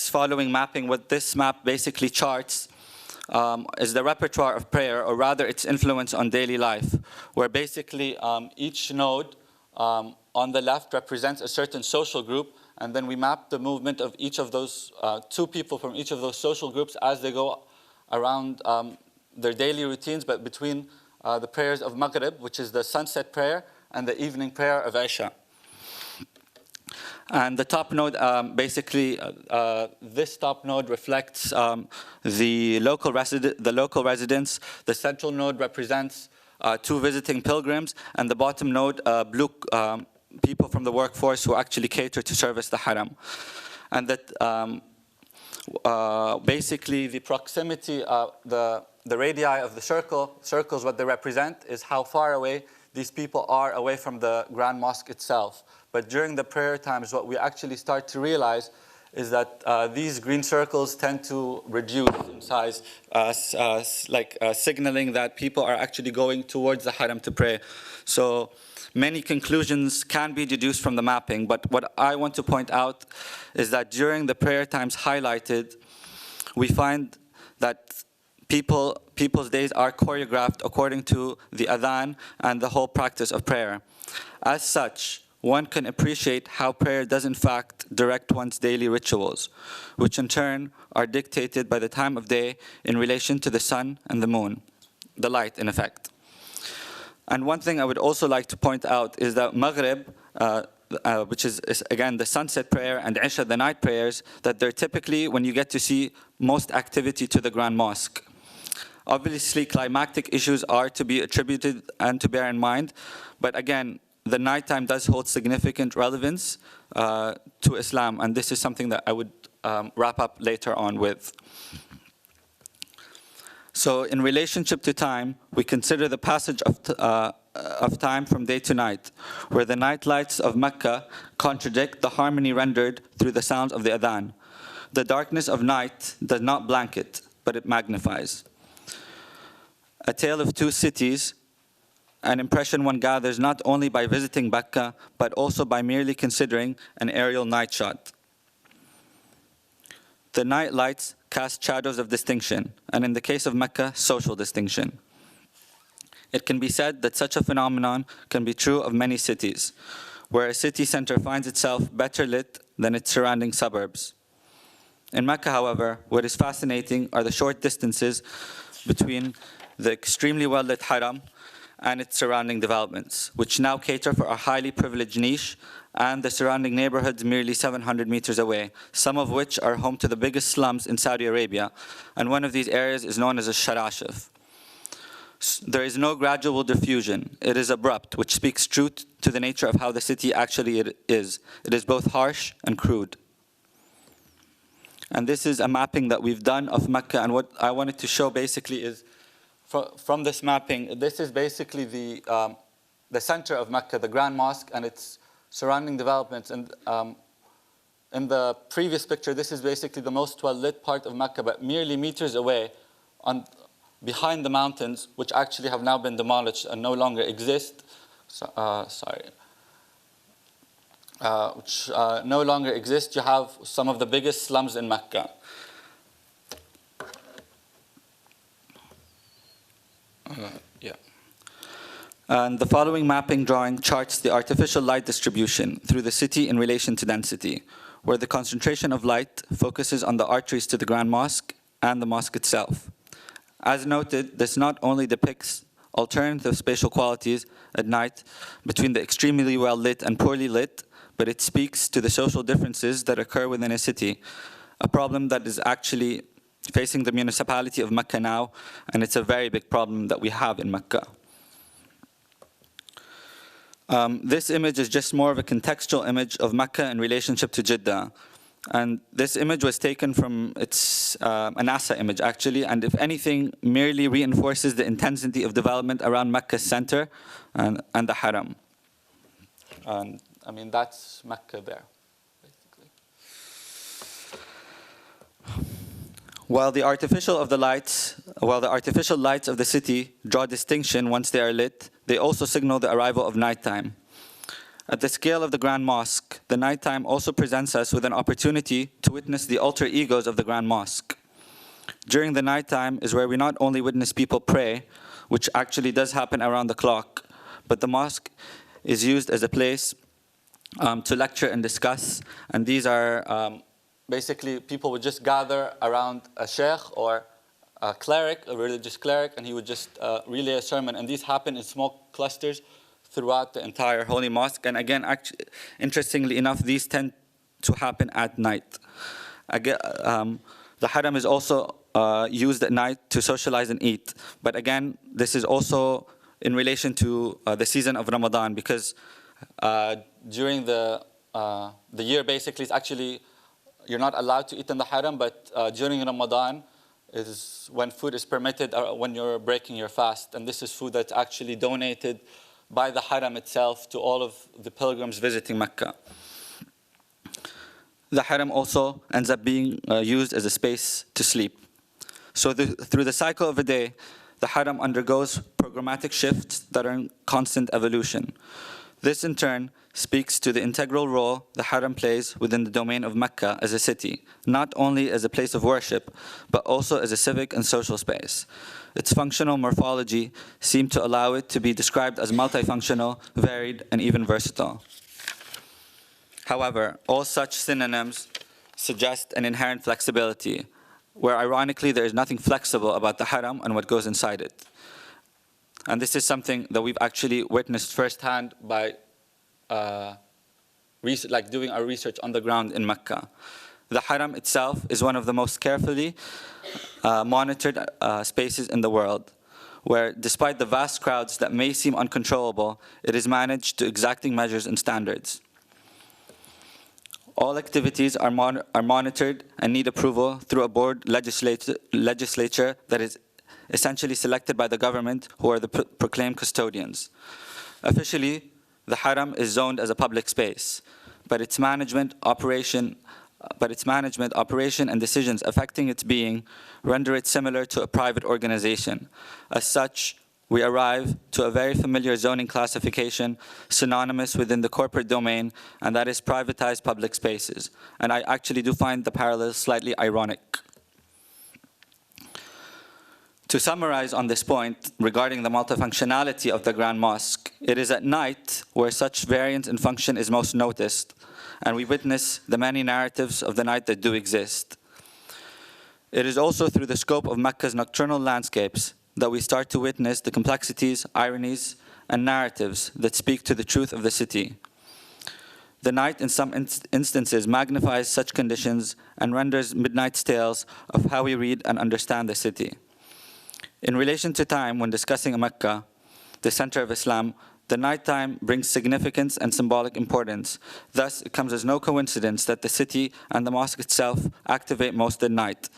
following mapping, what this map basically charts, is the repertoire of prayer, or rather its influence on daily life, where basically each node on the left represents a certain social group, and then we map the movement of each of those 2 people from each of those social groups as they go around their daily routines, but between the prayers of Maghrib, which is the sunset prayer, and the evening prayer of Isha. And the top node, this top node reflects the local residents. The central node represents 2 visiting pilgrims, and the bottom node, blue people from the workforce who actually cater to service the haram. And that basically the proximity, the radii of the circles, what they represent is how far away these people are away from the Grand Mosque itself. But during the prayer times, what we actually start to realize is that these green circles tend to reduce in size, signaling that people are actually going towards the haram to pray. So many conclusions can be deduced from the mapping, but what I want to point out is that during the prayer times highlighted, we find that people's days are choreographed according to the adhan and the whole practice of prayer. As such, one can appreciate how prayer does in fact direct one's daily rituals, which in turn are dictated by the time of day in relation to the sun and the moon, the light in effect. And one thing I would also like to point out is that Maghrib, which is again the sunset prayer, and Isha, the night prayers, that they're typically when you get to see most activity to the Grand Mosque. Obviously, climactic issues are to be attributed and to bear in mind, but again, the nighttime does hold significant relevance to Islam, and this is something that I would wrap up later on with. So in relationship to time, we consider the passage of time from day to night, where the night lights of Mecca contradict the harmony rendered through the sounds of the adhan. The darkness of night does not blanket, but it magnifies. A tale of 2 cities, an impression one gathers not only by visiting Mecca, but also by merely considering an aerial night shot. The night lights cast shadows of distinction, and in the case of Mecca, social distinction. It can be said that such a phenomenon can be true of many cities, where a city center finds itself better lit than its surrounding suburbs. In Mecca, however, what is fascinating are the short distances between the extremely well-lit haram and its surrounding developments, which now cater for a highly privileged niche, and the surrounding neighborhoods merely 700 meters away, some of which are home to the biggest slums in Saudi Arabia, and one of these areas is known as a Sharashif. There is no gradual diffusion. It is abrupt, which speaks true to the nature of how the city actually is. It is both harsh and crude. And this is a mapping that we've done of Mecca, and what I wanted to show basically is, from this mapping, this is basically the center of Mecca, the Grand Mosque, and its surrounding developments. And in the previous picture, this is basically the most well-lit part of Mecca, but merely meters away, behind the mountains, which actually have now been demolished and no longer exist. Which no longer exist. You have some of the biggest slums in Mecca. And the following mapping drawing charts the artificial light distribution through the city in relation to density, where the concentration of light focuses on the arteries to the Grand Mosque and the mosque itself. As noted, this not only depicts alternative spatial qualities at night between the extremely well-lit and poorly lit, but it speaks to the social differences that occur within a city, a problem that is actually facing the municipality of Mecca now, and it's a very big problem that we have in Mecca. This image is just more of a contextual image of Mecca in relationship to Jeddah. And this image was taken from a NASA image, actually, and if anything, merely reinforces the intensity of development around Mecca's center and the Haram. And I mean, that's Mecca there, basically. While the artificial lights of the city draw distinction once they are lit, they also signal the arrival of nighttime. At the scale of the Grand Mosque, the nighttime also presents us with an opportunity to witness the alter egos of the Grand Mosque. During the nighttime is where we not only witness people pray, which actually does happen around the clock, but the mosque is used as a place to lecture and discuss. And these are basically people would just gather around a sheikh or a cleric, a religious cleric, and he would just relay a sermon. And these happen in small clusters throughout the entire holy mosque. And again, actually, interestingly enough, these tend to happen at night. Again, the haram is also used at night to socialize and eat. But again, this is also in relation to the season of Ramadan, because during the year, basically, it's actually, you're not allowed to eat in the haram, but during Ramadan is when food is permitted, when you're breaking your fast. And this is food that's actually donated by the haram itself to all of the pilgrims visiting Mecca. The haram also ends up being used as a space to sleep. So through the cycle of a day, the haram undergoes programmatic shifts that are in constant evolution. This in turn speaks to the integral role the haram plays within the domain of Mecca as a city, not only as a place of worship, but also as a civic and social space. Its functional morphology seemed to allow it to be described as multifunctional, varied, and even versatile. However, all such synonyms suggest an inherent flexibility, where ironically there is nothing flexible about the haram and what goes inside it. And this is something that we've actually witnessed firsthand by doing our research on the ground in Mecca. The haram itself is one of the most carefully monitored spaces in the world, where despite the vast crowds that may seem uncontrollable, it is managed to exacting measures and standards. All activities are monitored and need approval through a board legislature that is essentially selected by the government, who are the proclaimed custodians. Officially, the haram is zoned as a public space, but its management, operation, and decisions affecting its being render it similar to a private organization. As such, we arrive to a very familiar zoning classification synonymous within the corporate domain, and that is privatized public spaces. And I actually do find the parallel slightly ironic. To summarize on this point regarding the multifunctionality of the Grand Mosque, it is at night where such variance in function is most noticed, and we witness the many narratives of the night that do exist. It is also through the scope of Mecca's nocturnal landscapes that we start to witness the complexities, ironies, and narratives that speak to the truth of the city. The night, in some instances, magnifies such conditions and renders midnight tales of how we read and understand the city. In relation to time, when discussing Mecca, the center of Islam, the nighttime brings significance and symbolic importance. Thus, it comes as no coincidence that the city and the mosque itself activate most at night.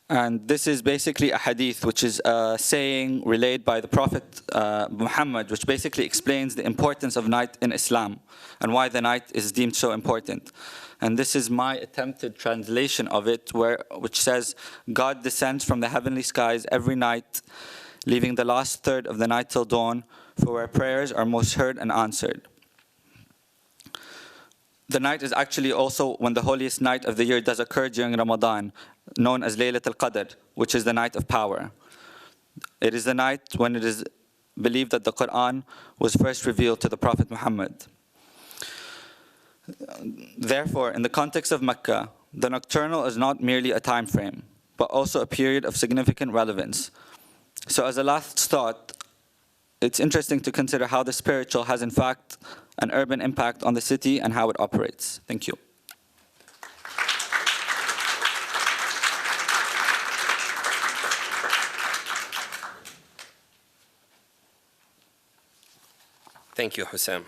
And this is basically a hadith, which is a saying relayed by the Prophet Muhammad, which basically explains the importance of night in Islam and why the night is deemed so important. And this is my attempted translation of it, which says, God descends from the heavenly skies every night, leaving the last third of the night till dawn, for where prayers are most heard and answered. The night is actually also when the holiest night of the year does occur during Ramadan, known as Laylat al-Qadr, which is the night of power. It is the night when it is believed that the Quran was first revealed to the Prophet Muhammad. Therefore, in the context of Mecca, the nocturnal is not merely a time frame, but also a period of significant relevance. So as a last thought, it's interesting to consider how the spiritual has in fact an urban impact on the city and how it operates. Thank you. Thank you, Hossam.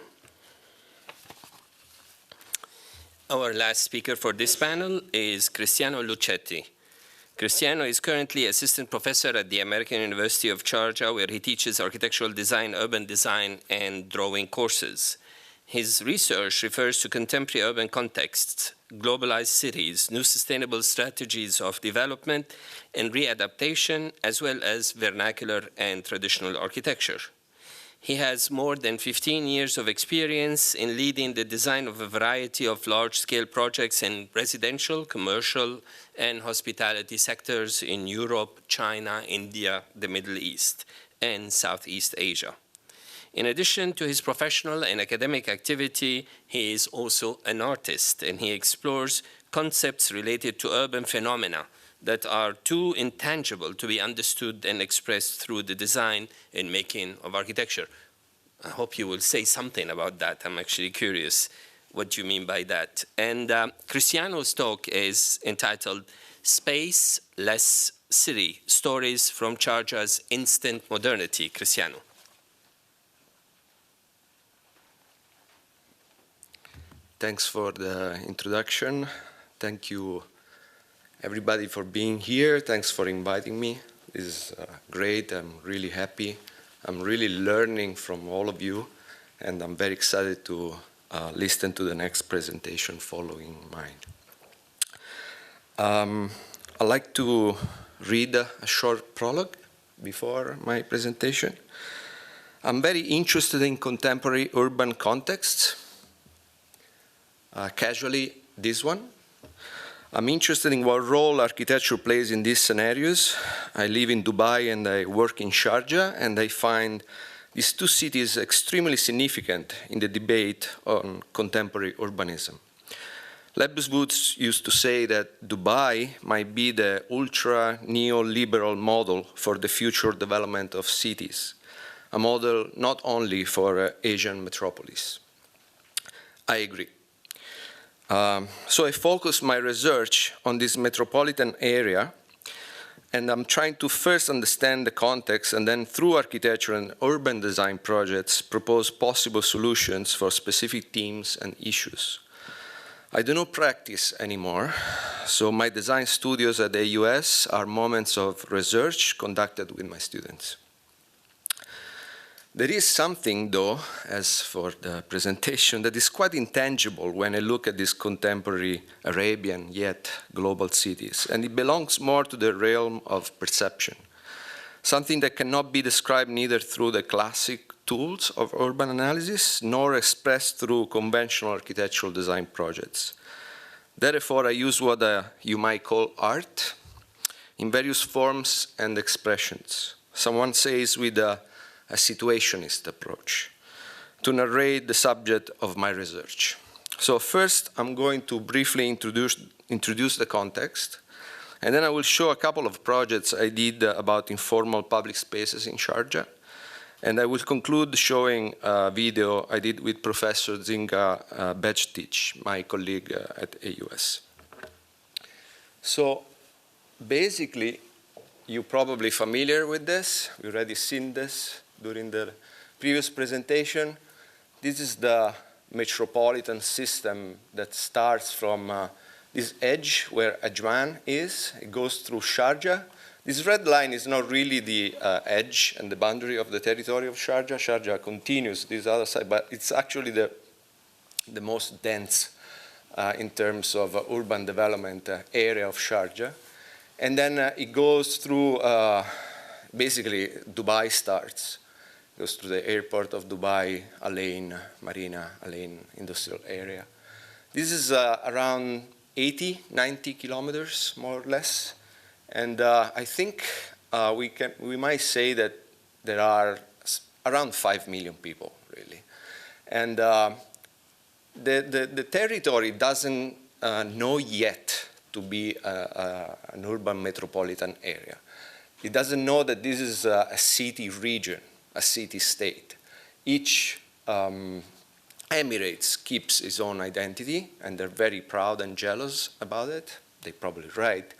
Our last speaker for this panel is Cristiano Luchetti. Cristiano is currently assistant professor at the American University of Sharjah, where he teaches architectural design, urban design, and drawing courses. His research refers to contemporary urban contexts, globalized cities, new sustainable strategies of development and readaptation, as well as vernacular and traditional architecture. He has more than 15 years of experience in leading the design of a variety of large-scale projects in residential, commercial, and hospitality sectors in Europe, China, India, the Middle East, and Southeast Asia. In addition to his professional and academic activity, he is also an artist, and he explores concepts related to urban phenomena that are too intangible to be understood and expressed through the design and making of architecture. I hope you will say something about that. I'm actually curious what you mean by that. And Cristiano's talk is entitled Space Less City, Stories from Sharjah's Instant Modernity. Cristiano. Thanks for the introduction. Thank you, everybody, for being here. Thanks for inviting me. This is great. I'm really happy. I'm really learning from all of you, and I'm very excited to listen to the next presentation following mine. I'd like to read a short prologue before my presentation. I'm very interested in contemporary urban contexts. Casually, this one. I'm interested in what role architecture plays in these scenarios. I live in Dubai and I work in Sharjah, and I find these two cities extremely significant in the debate on contemporary urbanism. Lebus Woods used to say that Dubai might be the ultra neoliberal model for the future development of cities, a model not only for Asian metropolis. I agree. So I focus my research on this metropolitan area, and I'm trying to first understand the context, and then through architecture and urban design projects, propose possible solutions for specific themes and issues. I do not practice anymore, so my design studios at the US are moments of research conducted with my students. There is something, though, as for the presentation, that is quite intangible when I look at these contemporary Arabian yet global cities, and it belongs more to the realm of perception, something that cannot be described neither through the classic tools of urban analysis nor expressed through conventional architectural design projects. Therefore, I use what you might call art in various forms and expressions. Someone says with a situationist approach, to narrate the subject of my research. So first, I'm going to briefly introduce the context, and then I will show a couple of projects I did about informal public spaces in Sharjah, and I will conclude showing a video I did with Professor Zinga Bejtich, my colleague at AUS. So basically, you're probably familiar with this. We've already seen this during the previous presentation. This is the metropolitan system that starts from this edge where Ajman is. It goes through Sharjah. This red line is not really the edge and the boundary of the territory of Sharjah. Sharjah continues this other side, but it's actually the most dense in terms of urban development area of Sharjah. And then it goes through, basically, Dubai starts. Goes to the airport of Dubai, Al Ain, Marina, Al Ain industrial area. This is around 80, 90 kilometers, more or less. And I think we might say that there are around 5 million people, really. And the territory doesn't know yet to be an urban metropolitan area. It doesn't know that this is a city region, a city-state. Each Emirates keeps its own identity, and they're very proud and jealous about it. They're probably right.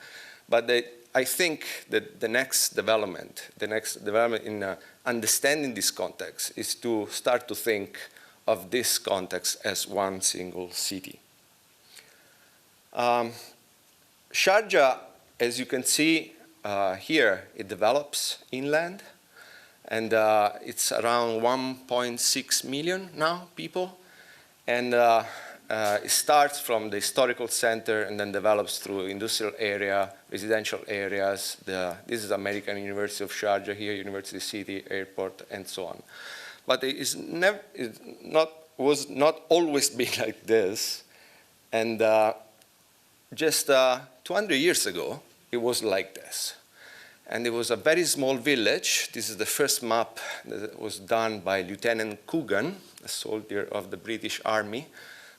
But I think that the next development in understanding this context is to start to think of this context as one single city. Sharjah, as you can see here, it develops inland. And it's around 1.6 million now, people. And it starts from the historical center and then develops through industrial area, residential areas. This is American University of Sharjah here, University City, airport, and so on. But was not always been like this. And just 200 years ago, it was like this. And it was a very small village. This is the first map that was done by Lieutenant Coogan, a soldier of the British Army,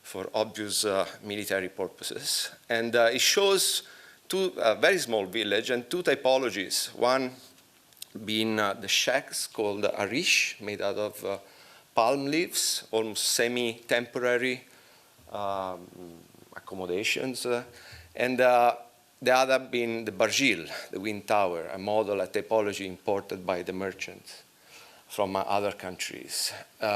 for obvious military purposes. And it shows a very small village and two typologies. One being the shacks called arish, made out of palm leaves, almost semi-temporary accommodations. And the other being the bargil, the wind tower, a model, a typology imported by the merchants from other countries,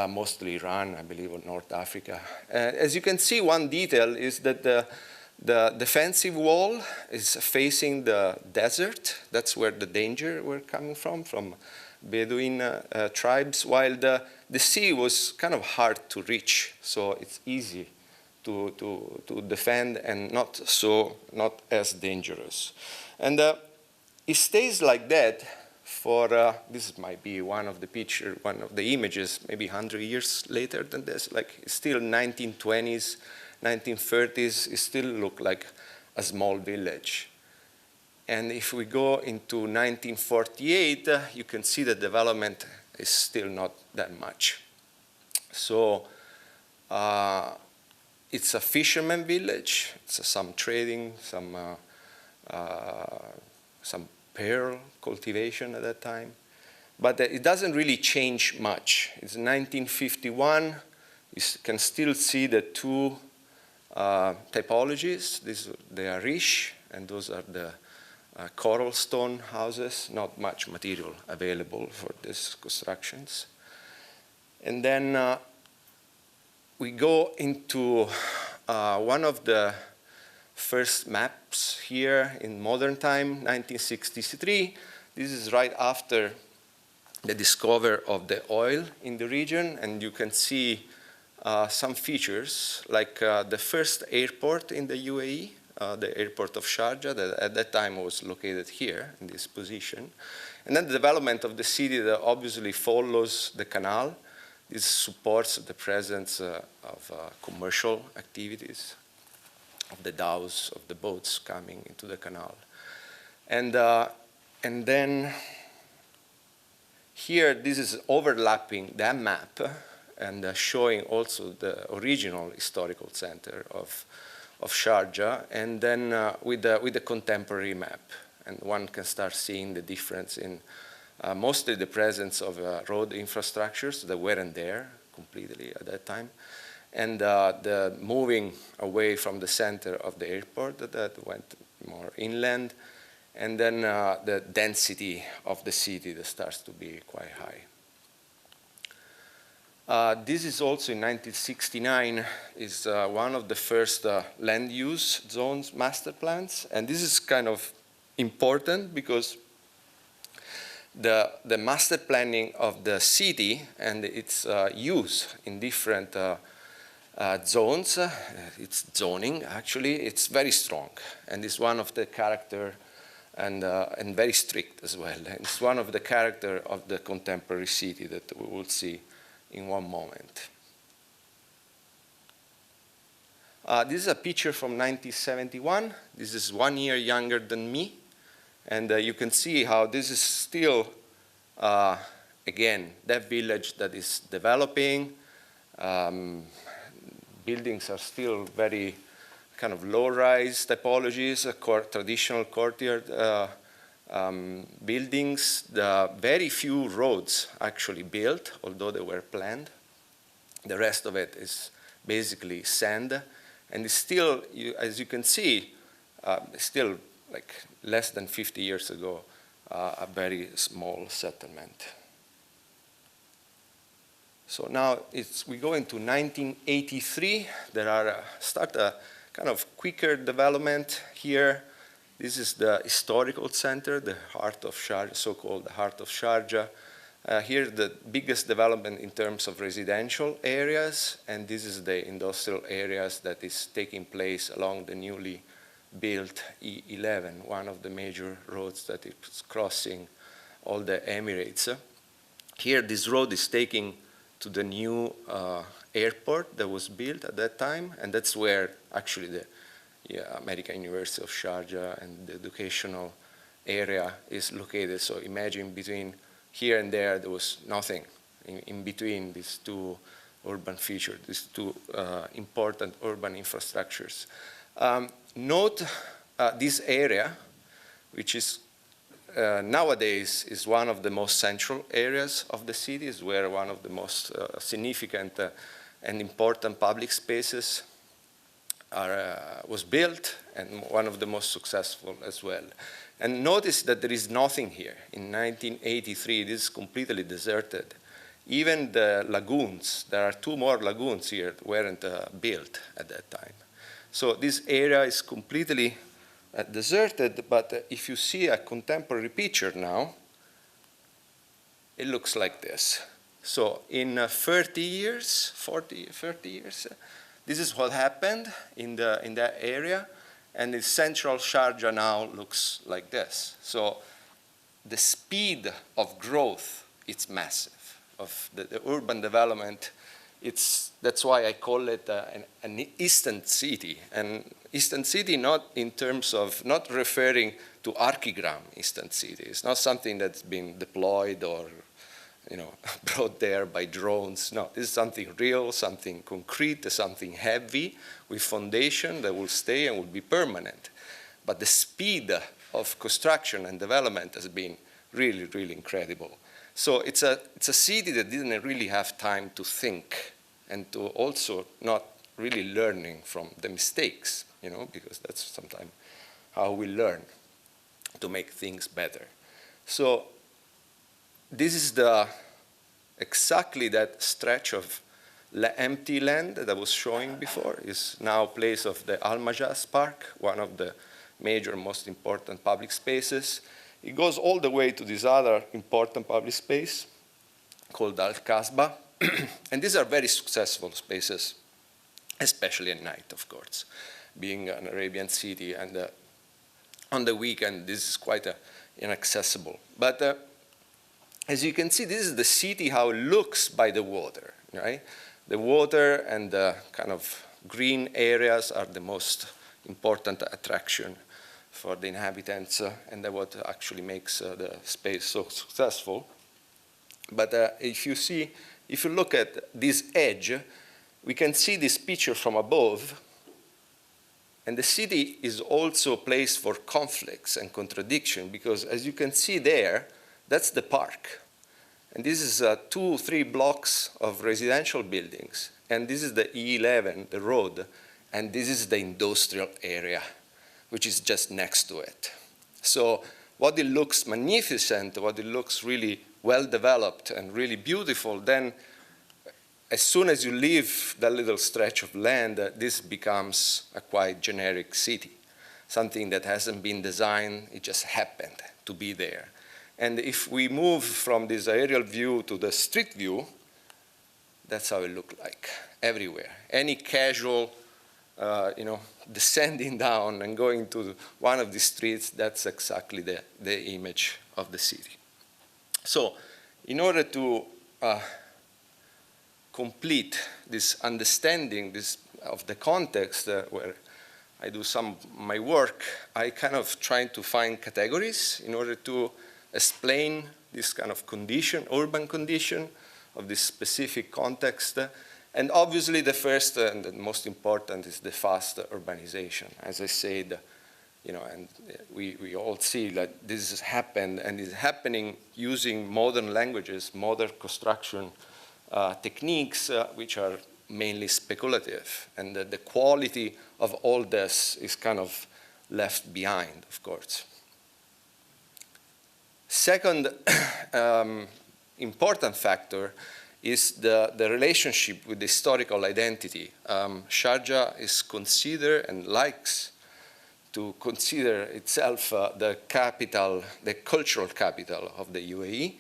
mostly Iran, I believe, or North Africa. As you can see, one detail is that the defensive wall is facing the desert. That's where the danger were coming from Bedouin tribes, while the sea was kind of hard to reach, so it's easy to defend and not as dangerous. And it stays like that for, this might be one of the images, maybe 100 years later than this, like still 1920s, 1930s, it still looked like a small village. And if we go into 1948, you can see the development is still not that much. So it's a fisherman village. It's some trading, some pearl cultivation at that time. But it doesn't really change much. It's 1951. You can still see the two typologies. They are Arish, and those are the coral stone houses. Not much material available for these constructions. And then we go into one of the first maps here in modern time, 1963. This is right after the discovery of the oil in the region, and you can see some features like the first airport in the UAE, the airport of Sharjah, that at that time was located here in this position. And then the development of the city that obviously follows the canal. This supports the presence of commercial activities, of the dhows, of the boats coming into the canal. And then here, this is overlapping that map and showing also the original historical center of Sharjah, and then with the contemporary map. And one can start seeing the difference in mostly the presence of road infrastructures that weren't there completely at that time, and the moving away from the center of the airport that went more inland, and then the density of the city that starts to be quite high. This is also in 1969, is one of the first land use zones master plans, and this is kind of important because the master planning of the city and its use in different zones, its zoning actually, it's very strong, and it's one of the character and very strict as well. And it's one of the character of the contemporary city that we will see in one moment. This is a picture from 1971. This is 1 year younger than me. And you can see how this is still, again, that village that is developing. Buildings are still very kind of low-rise typologies, traditional courtyard buildings. Very few roads actually built, although they were planned. The rest of it is basically sand. And it's still, as you can see, still like less than 50 years ago, a very small settlement. So now we go into 1983. There are start a kind of quicker development here. This is the historical center, the heart of Sharjah, so-called the heart of Sharjah. Here the biggest development in terms of residential areas, and this is the industrial areas that is taking place along the newly built E11, one of the major roads that is crossing all the Emirates. Here this road is taking to the new airport that was built at that time, and that's where actually the American University of Sharjah and the educational area is located. So imagine between here and there was nothing in between these two urban features, these two important urban infrastructures. Note this area, which is nowadays is one of the most central areas of the city, is where one of the most significant and important public spaces was built, and one of the most successful as well. And notice that there is nothing here. In 1983, this is completely deserted. Even the lagoons, there are 2 more lagoons here that weren't built at that time. So this area is completely deserted, but if you see a contemporary picture now, it looks like this. So in 30 years, 30 years, this is what happened in that area, and the central Sharjah now looks like this. So the speed of growth, it's massive, of the urban development. That's why I call it an instant city. And instant city not in terms of, not referring to archigram instant city. It's not something that's been deployed or brought there by drones. No, this is something real, something concrete, something heavy with foundation that will stay and will be permanent. But the speed of construction and development has been really, really incredible. So it's a city that didn't really have time to think and to also not really learning from the mistakes, because that's sometimes how we learn to make things better. So this is exactly that stretch of empty land that I was showing before is now a place of the Al Majaz Park, one of the major, most important public spaces. it goes all the way to this other important public space called Al-Kasbah. And these are very successful spaces, especially at night, of course, being an Arabian city. And on the weekend, this is quite inaccessible. But as you can see, this is the city, how it looks by the water, right? The water and the kind of green areas are the most important attraction for the inhabitants, and that's what actually makes the space so successful. But if you look at this edge, we can see this picture from above, and the city is also a place for conflicts and contradiction, because as you can see there, that's the park. And this is 2-3 blocks of residential buildings. And this is the E11, the road. And this is the industrial area, which is just next to it. So what it looks magnificent, what it looks really well developed and really beautiful, then as soon as you leave that little stretch of land, this becomes a quite generic city. Something that hasn't been designed, it just happened to be there. And if we move from this aerial view to the street view, that's how it looked like everywhere. Any casual, descending down and going to one of the streets, that's exactly the image of the city. So in order to complete this understanding of the context where I do some of my work, I kind of try to find categories in order to explain this kind of condition, urban condition of this specific context. And obviously the first and the most important is the fast urbanization. As I said, and we all see that this has happened and is happening using modern languages, modern construction techniques, which are mainly speculative. And the quality of all this is kind of left behind, of course. Second important factor is the relationship with the historical identity. Sharjah is considered and likes to consider itself the capital, the cultural capital of the UAE,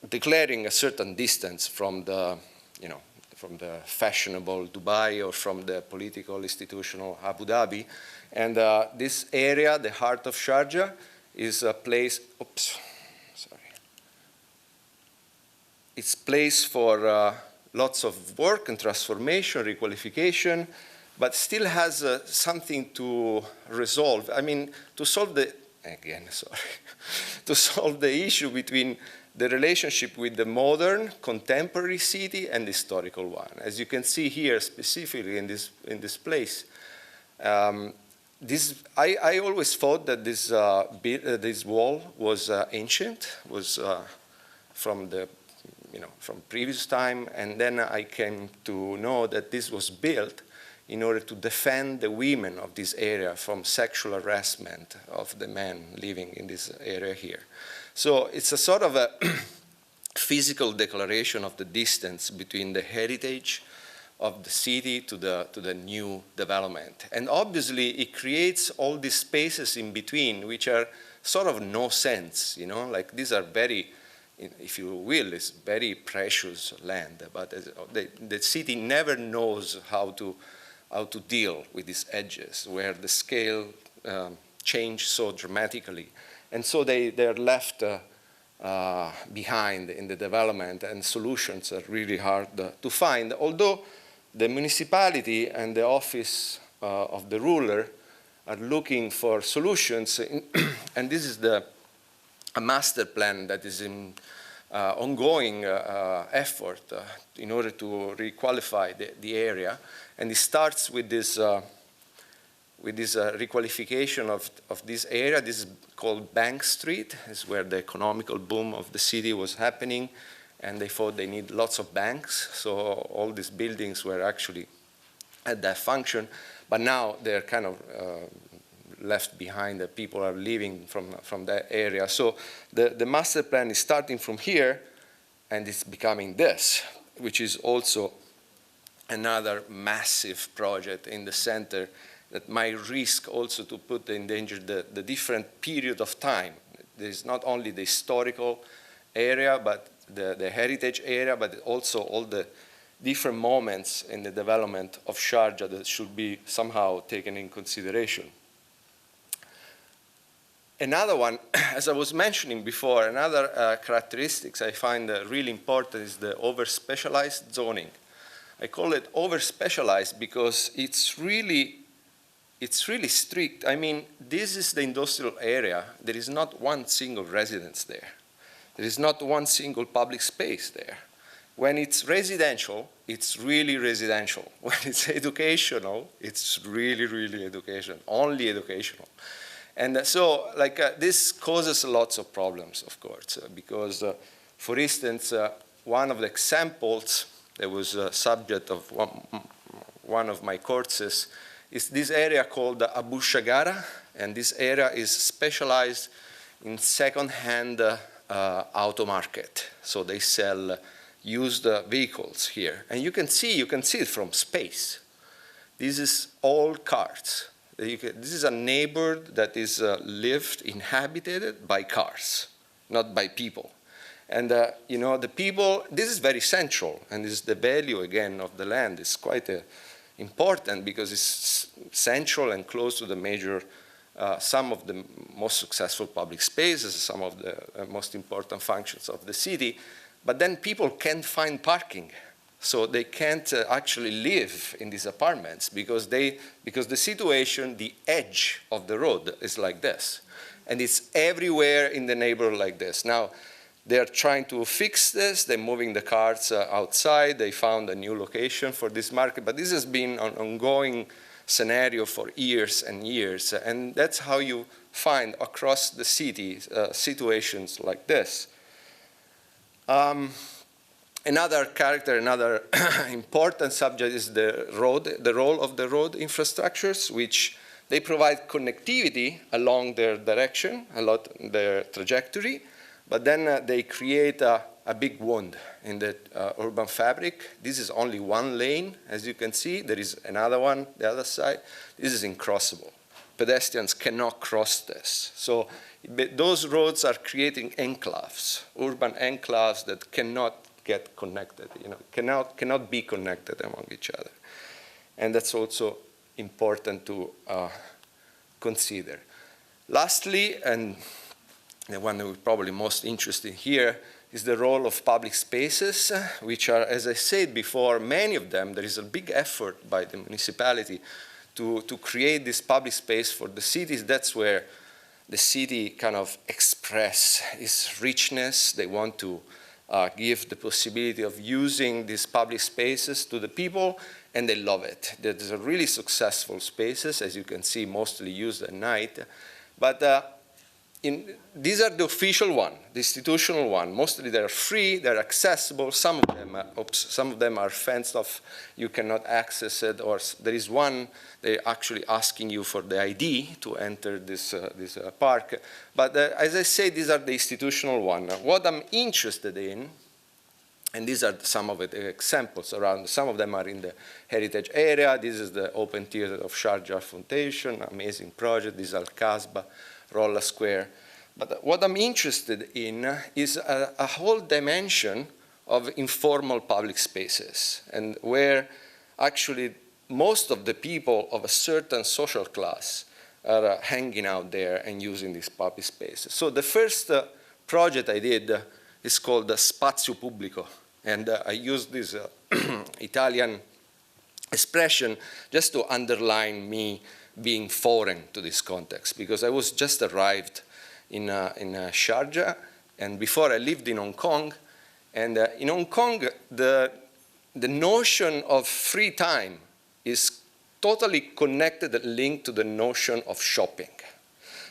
declaring a certain distance from the, from the fashionable Dubai or from the political institutional Abu Dhabi. And this area, the heart of Sharjah, is a place, it's place for lots of work and transformation, requalification, but still has something to resolve. I mean, to solve the issue between the relationship with the modern, contemporary city and the historical one. As you can see here, specifically in this place, I always thought that this wall was ancient, was from previous time, and then I came to know that this was built in order to defend the women of this area from sexual harassment of the men living in this area here. So it's a sort of a physical declaration of the distance between the heritage of the city to the new development. And obviously it creates all these spaces in between which are sort of no sense, like these are very, if you will, it's very precious land, but the city never knows how to deal with these edges where the scale change so dramatically. And so they're left behind in the development, and solutions are really hard to find, although the municipality and the office of the ruler are looking for solutions, and this is a master plan that is in ongoing effort in order to requalify the area, and it starts with this requalification of this area. This is called Bank Street. It's where the economical boom of the city was happening, and they thought they need lots of banks, so all these buildings were actually at that function, but now they're kind of left behind, that people are leaving from that area. So the master plan is starting from here, and it's becoming this, which is also another massive project in the center, that might risk also to put in danger the different period of time. There is not only the historical area, but the heritage area, but also all the different moments in the development of Sharjah that should be somehow taken in consideration. Another one, as I was mentioning before, another characteristics I find really important is the over-specialized zoning. I call it over-specialized because it's really strict. I mean, this is the industrial area. There is not one single residence there. There is not one single public space there. When it's residential, it's really residential. When it's educational, it's really, really educational, only educational. And so, like, this causes lots of problems, of course, because, for instance, one of the examples that was subject of one of my courses is this area called Abu Shagara, and this area is specialized in second-hand auto market. So they sell used vehicles here. And you can see it from space. This is all cars. This is a neighborhood that is lived, inhabited by cars, not by people. And you know, the people, this is very central, and this is the value, again, of the land. It's quite important because it's central and close to the major, some of the most successful public spaces, some of the most important functions of the city. But then people can't find parking. So they can't actually live in these apartments because the situation, the edge of the road is like this. And it's everywhere in the neighborhood like this. Now, they're trying to fix this. They're moving the cars outside. They found a new location for this market. But this has been an ongoing scenario for years and years. And that's how you find across the city situations like this. Another character, another important subject is the role of the road infrastructures, which they provide connectivity along their direction, their trajectory, but then they create a big wound in the urban fabric. This is only one lane, as you can see. There is another one, the other side. This is incrossable. Pedestrians cannot cross this. So those roads are creating enclaves, urban enclaves that cannot get connected, you know, cannot be connected among each other. And that's also important to consider. Lastly, and the one that we're probably most interested in here, is the role of public spaces, which are, as I said before, many of them, there is a big effort by the municipality to create this public space for the cities. That's where the city kind of express its richness. They want to give the possibility of using these public spaces to the people, and they love it. There's a really successful spaces, as you can see, mostly used at night. But these are the official one, the institutional one. Mostly they're free, they're accessible. Some of them are fenced off. You cannot access it, or there is one, they're actually asking you for the ID to enter this park. But as I say, these are the institutional one. What I'm interested in, and these are some of the examples around, some of them are in the heritage area. This is the Open Theater of Sharjah Foundation, amazing project. This is Al-Kasbah, Rolla Square. But what I'm interested in is a whole dimension of informal public spaces, and where actually most of the people of a certain social class are hanging out there and using these public spaces. So the first project I did is called Spazio Pubblico, and I used this Italian expression just to underline me being foreign to this context, because I was just arrived in Sharjah, and before I lived in Hong Kong, and in Hong Kong the notion of free time is totally connected and linked to the notion of shopping.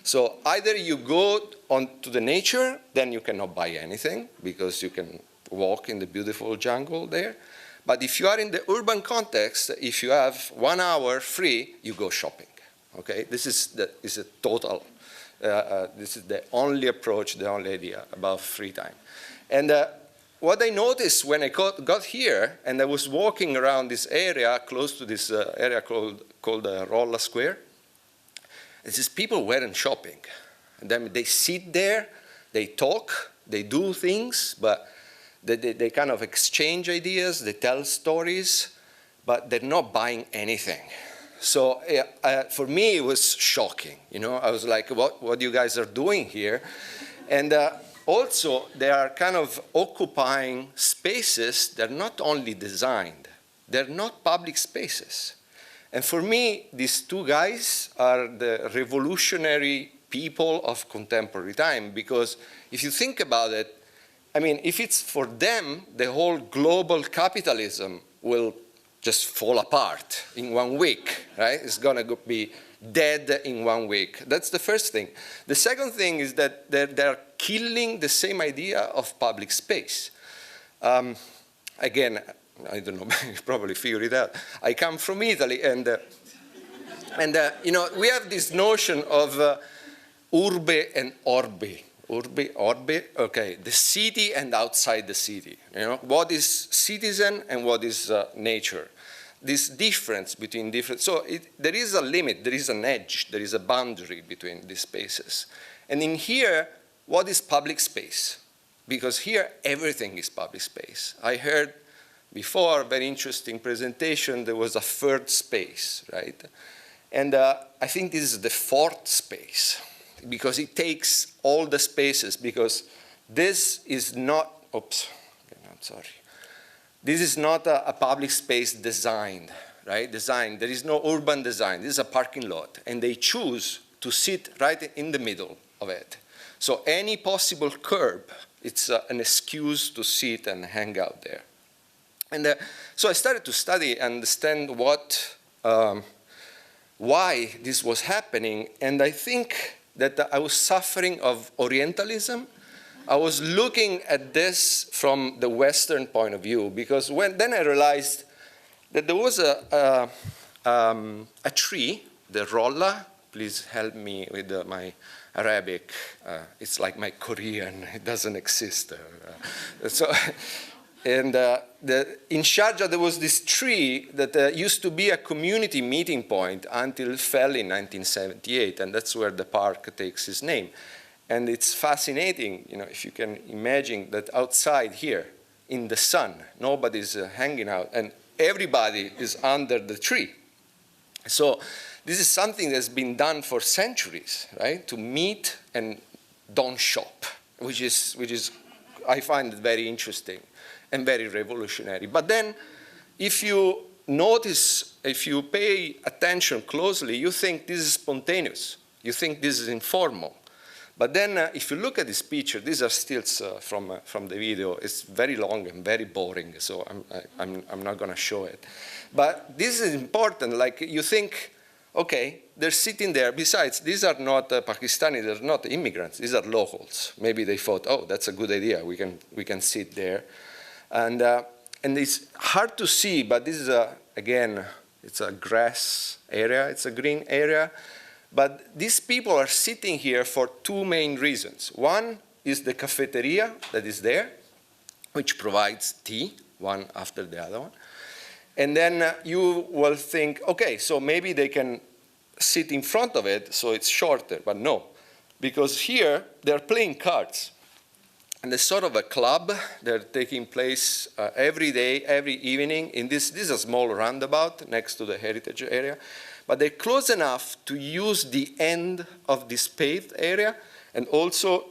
So either you go on to the nature, then you cannot buy anything because you can walk in the beautiful jungle there. But if you are in the urban context, if you have 1 hour free, you go shopping. Okay, this is a total. This is the only approach, the only idea about free time. And what I noticed when I got here, and I was walking around this area, close to this area called Rolla Square, is these people weren't shopping. And then they sit there, they talk, they do things, but they kind of exchange ideas, they tell stories, but they're not buying anything. So for me, it was shocking. You know, I was like, what you guys are doing here? And also, they are kind of occupying spaces that are not only designed, they're not public spaces. And for me, these two guys are the revolutionary people of contemporary time, because if you think about it, I mean, if it's for them, the whole global capitalism will just fall apart in 1 week, right? It's gonna be dead in 1 week. That's the first thing. The second thing is that they're killing the same idea of public space. Again, I don't know, you probably figured it out. I come from Italy, and you know, we have this notion of urbe and orbe. Urbe, orbe, okay, the city and outside the city. You know, what is citizen and what is nature? This difference between different, so there is a limit, there is an edge, there is a boundary between these spaces. And in here, what is public space? Because here, everything is public space. I heard before, a very interesting presentation, there was a third space, right? And I think this is the fourth space, because it takes all the spaces, because this is not, oops, I'm sorry. This is not a public space designed, right? Designed, there is no urban design, this is a parking lot, and they choose to sit right in the middle of it. So any possible curb, it's an excuse to sit and hang out there. And so I started to study and understand why this was happening, and I think that I was suffering of Orientalism. I was looking at this from the Western point of view, because then I realized that there was a tree, the rolla. Please help me with my Arabic. It's like my Korean, it doesn't exist. And in Sharjah, there was this tree that used to be a community meeting point until it fell in 1978, and that's where the park takes its name. And it's fascinating, you know, if you can imagine that outside here, in the sun, nobody's hanging out, and everybody is under the tree. So this is something that's been done for centuries, right? To meet and don't shop, which is I find it very interesting and very revolutionary. But then, if you notice, if you pay attention closely, you think this is spontaneous. You think this is informal. But then, if you look at this picture, these are stills from the video. It's very long and very boring, so I'm not going to show it. But this is important. Like, you think, okay, they're sitting there. Besides, these are not Pakistani. They're not immigrants. These are locals. Maybe they thought, oh, that's a good idea. We can sit there. And it's hard to see, but this is, again, it's a grass area. It's a green area. But these people are sitting here for two main reasons. One is the cafeteria that is there, which provides tea, one after the other one. And then you will think, okay, so maybe they can sit in front of it, so it's shorter. But no, because here they're playing cards. And it's sort of a club. They're taking place every day, every evening. This is a small roundabout next to the heritage area. But they're close enough to use the end of this paved area and also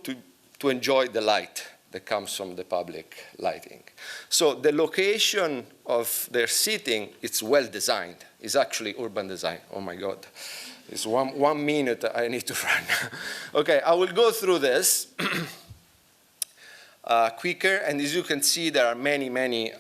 to enjoy the light that comes from the public lighting. So the location of their seating, it's well designed. It's actually urban design. Oh my God. It's 1 minute, I need to run. Okay, I will go through this quicker, and as you can see, there are many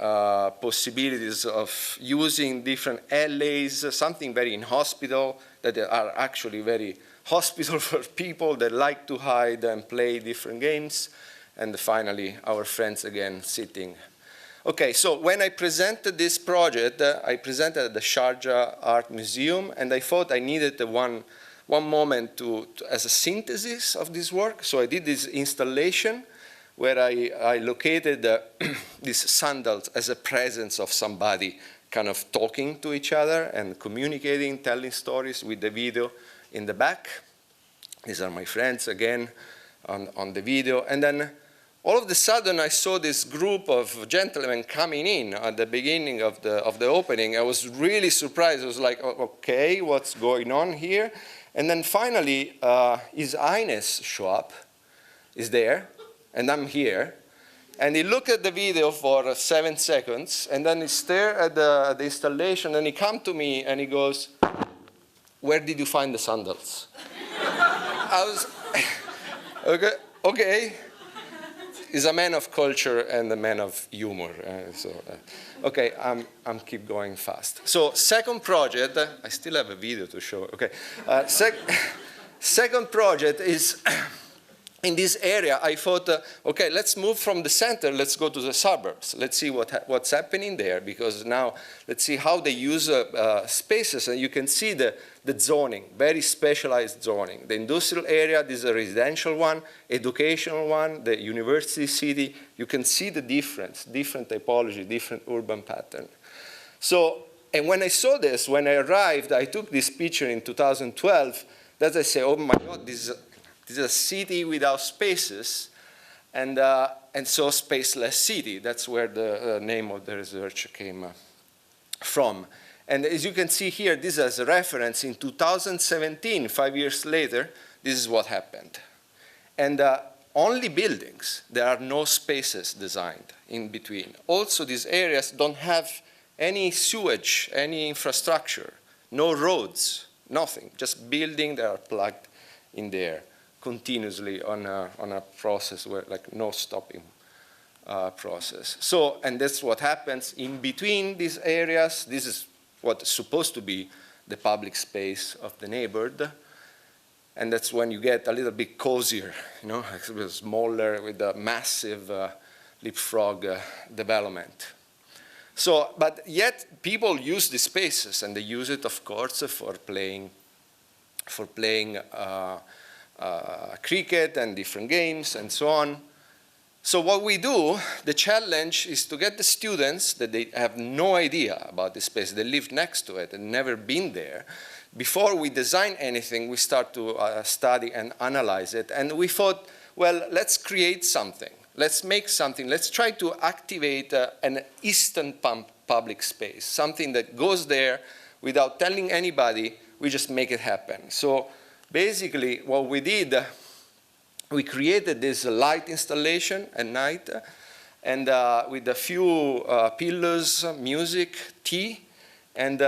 possibilities of using different LAs, something very inhospitable, that are actually very hospitable for people that like to hide and play different games. And finally, our friends again sitting. Okay, so when I presented this project, I presented at the Sharjah Art Museum, and I thought I needed one moment as a synthesis of this work. So I did this installation, where I located these sandals as a presence of somebody kind of talking to each other and communicating, telling stories with the video in the back. These are my friends again on the video. And then all of a sudden I saw this group of gentlemen coming in at the beginning of the opening. I was really surprised. I was like, oh, okay, what's going on here? And then finally, His Highness show up, is there, and I'm here. And he looked at the video for 7 seconds, and then he stared at the installation, and he come to me and he goes, "Where did you find the sandals?" I was, okay. He's a man of culture and a man of humor. Okay, I'm keep going fast. So second project, I still have a video to show. Okay, second project is in this area. I thought, okay, let's move from the center. Let's go to the suburbs. Let's see what's happening there, because now let's see how they use spaces. And you can see the zoning, very specialized zoning. The industrial area, this is a residential one, educational one, the university city. You can see the difference, different typology, different urban pattern. So, and when I saw this, when I arrived, I took this picture in 2012. That I say, oh my God, this is a city without spaces, and so spaceless city. That's where the name of the research came from. And as you can see here, this is a reference in 2017, 5 years later, this is what happened. And only buildings, there are no spaces designed in between. Also, these areas don't have any sewage, any infrastructure, no roads, nothing, just buildings that are plugged in there continuously on a process where, like, no stopping process. So, and that's what happens in between these areas. This is what's supposed to be the public space of the neighborhood. And that's when you get a little bit cozier, you know, a bit smaller with a massive leapfrog development. So, but yet people use these spaces, and they use it, of course, for playing cricket and different games and so on. So what we do, the challenge is to get the students that they have no idea about the space, they live next to it and never been there. Before we design anything, we start to study and analyze it. And we thought, well, let's create something. Let's make something. Let's try to activate an Eastern public space, something that goes there without telling anybody. We just make it happen. So basically, what we did, we created this light installation at night, and with a few pillars, music, tea, and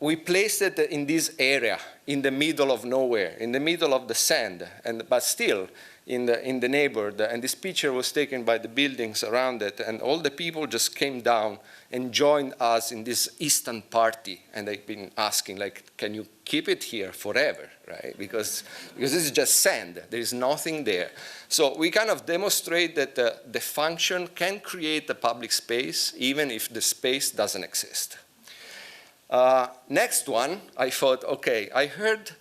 we placed it in this area, in the middle of nowhere, in the middle of the sand, but still in the neighborhood. And this picture was taken by the buildings around it, and all the people just came down and joined us in this Eastern party. And they've been asking, like, can you keep it here forever, right? Because this is just sand. There is nothing there. So we kind of demonstrate that the function can create a public space, even if the space doesn't exist. Next one, I thought, okay, I heard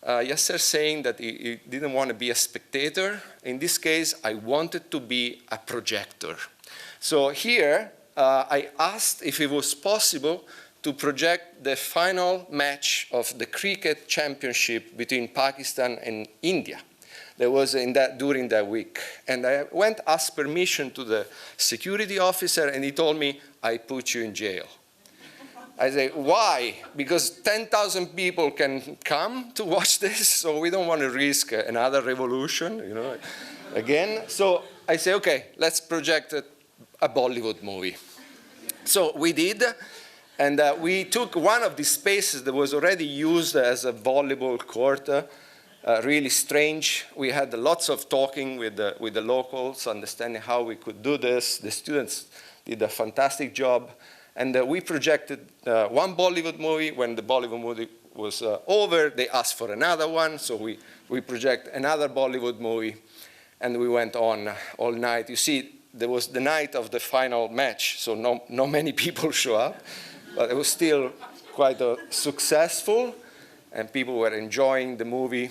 Yasser saying that he didn't want to be a spectator. In this case, I wanted to be a projector. So here, I asked if it was possible to project the final match of the cricket championship between Pakistan and India. That was during that week. And I went, asked permission to the security officer, and he told me, I put you in jail. I say, why? Because 10,000 people can come to watch this, so we don't want to risk another revolution, you know, again. So I say, okay, let's project a Bollywood movie. So we did, and we took one of these spaces that was already used as a volleyball court, really strange. We had lots of talking with the locals, understanding how we could do this. The students did a fantastic job. And we projected one Bollywood movie. When the Bollywood movie was over, they asked for another one. So we project another Bollywood movie. And we went on all night. You see, there was the night of the final match. So not many people show up. But it was still quite successful. And people were enjoying the movie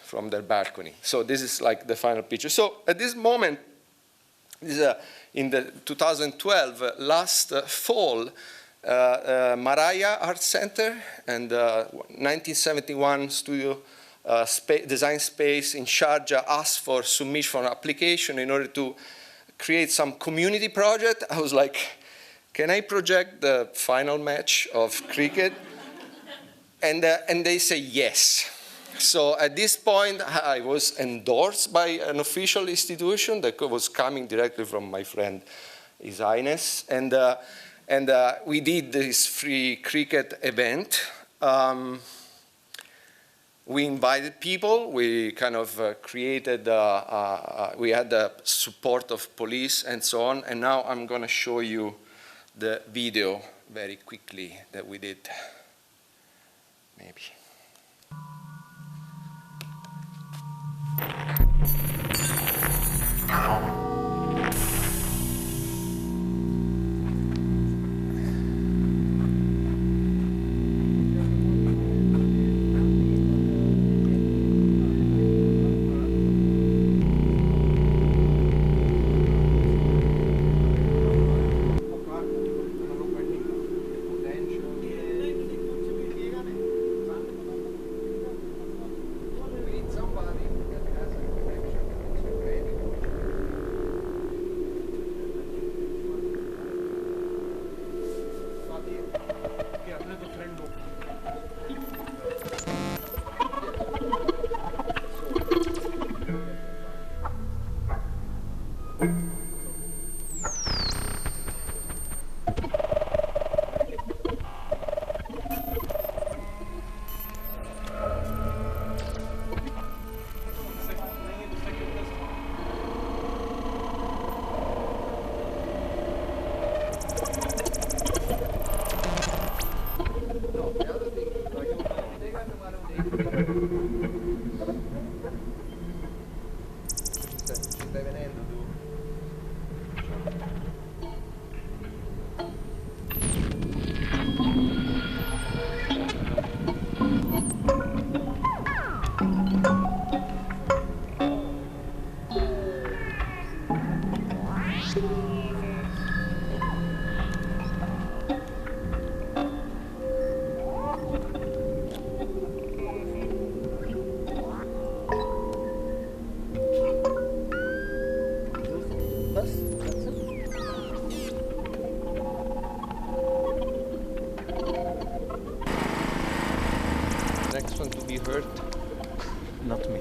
from their balcony. So this is like the final picture. So at this moment, This is in the 2012, last fall, Maraya Art Center and 1971 studio design space in Sharjah asked for submission for an application in order to create some community project. I was like, can I project the final match of cricket? And they say yes. So at this point, I was endorsed by an official institution that was coming directly from my friend, His Highness. And we did this free cricket event. We invited people. We kind of created, we had the support of police and so on. And now I'm going to show you the video very quickly that we did. Maybe. Next one to be heard? Not me.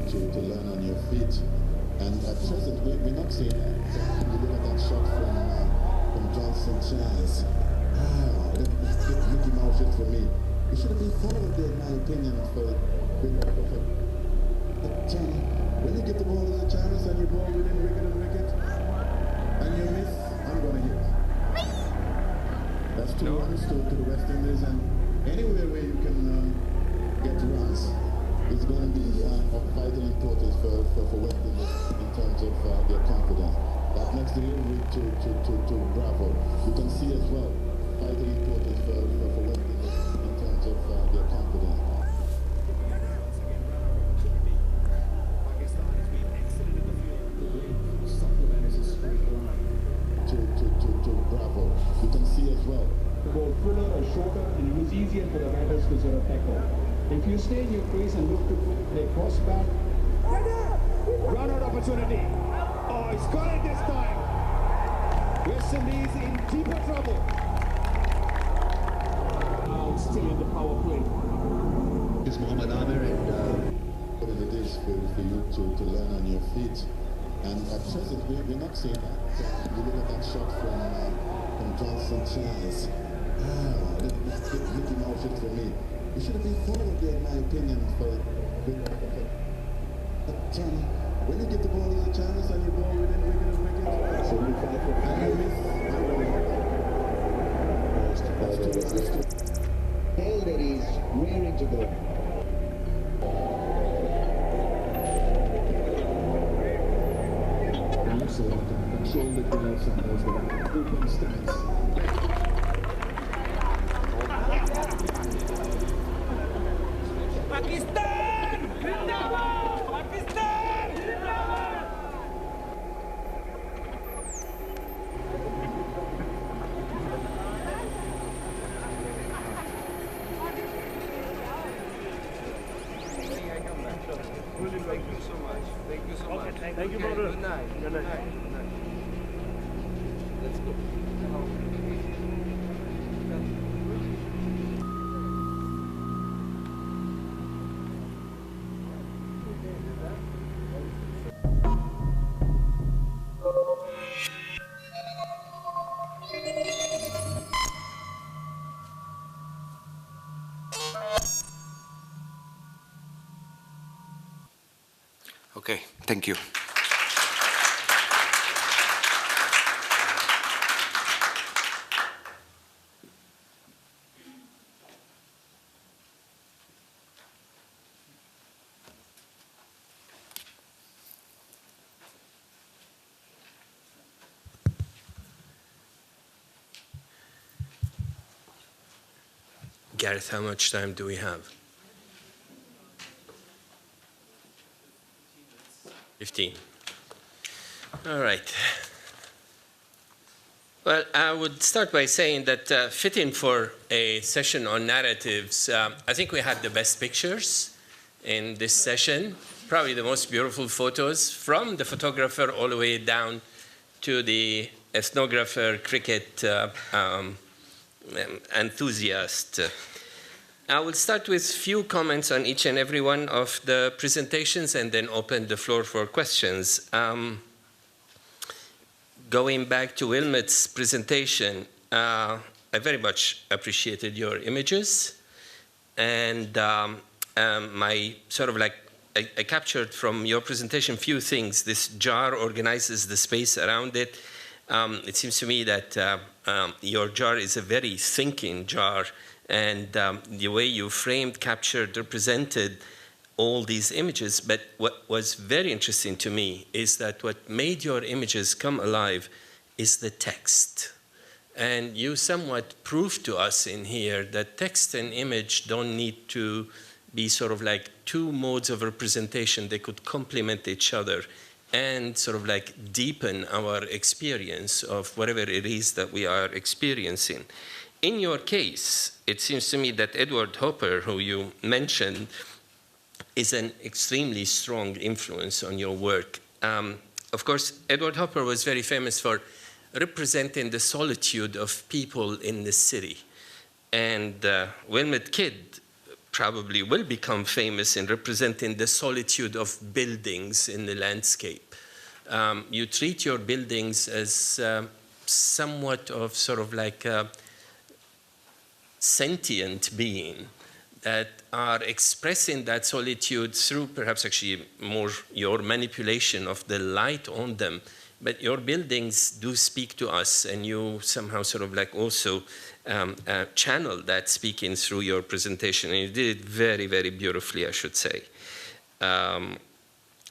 To learn on your feet. And at present, we're not seeing that. You look at that shot from Johnson Chance. That's Mickey Mouse shit for me. It should have been followed there, in my opinion, for when you get the ball to the chance and you ball within wicket, and you miss, I'm going to hit. That's 2 runs to the West Indies, and anywhere where you can get runs, it's going to be of vital importance for West Indies in terms of their confidence. That makes the real to Bravo. You can see as well vital importance for West Indies in terms of their confidence. Supplement is a straight line to Bravo. You can see as well. The ball fuller or shorter, and it was easy tempo. If you stay in your crease and look to play cross back, run out opportunity. Oh, he's got it this time. West Indies in deeper trouble. Now still in the power play. It's Mohamed Amir, and what it is for you to learn on your feet. And at present, we're not seeing that. You look at that shot from Johnson Charles. It's a bit Mickey Mouse shit for me. We should have been followed there, in my opinion, but when you get the ball as a chance and you go within wicket, so you fight for ball that is rearing to go. Control the gloves on those with an open stance. Pakistan! Zindabad! Pakistan! Zindabad! Thank you so much. Thank you so much. Thank you, brother. Good night. Good night. Good night. Let's go. Okay, thank you. Gareth, how much time do we have? 15. All right. Well, I would start by saying that fitting for a session on narratives, I think we had the best pictures in this session, probably the most beautiful photos from the photographer all the way down to the ethnographer, cricket enthusiast. I will start with few comments on each and every one of the presentations and then open the floor for questions. Going back to Wilmot's presentation, I very much appreciated your images, and I captured from your presentation few things. This jar organizes the space around it. It seems to me that your jar is a very thinking jar, and the way you framed, captured, represented all these images. But what was very interesting to me is that what made your images come alive is the text. And you somewhat proved to us in here that text and image don't need to be sort of like two modes of representation. They could complement each other and sort of like deepen our experience of whatever it is that we are experiencing. In your case, it seems to me that Edward Hopper, who you mentioned, is an extremely strong influence on your work. Of course, Edward Hopper was very famous for representing the solitude of people in the city. And Wilmot Kidd probably will become famous in representing the solitude of buildings in the landscape. You treat your buildings as somewhat of sort of like a sentient being that are expressing that solitude through perhaps actually more your manipulation of the light on them. But your buildings do speak to us, and you somehow sort of like also channel that speaking through your presentation. And you did it very, very beautifully, I should say.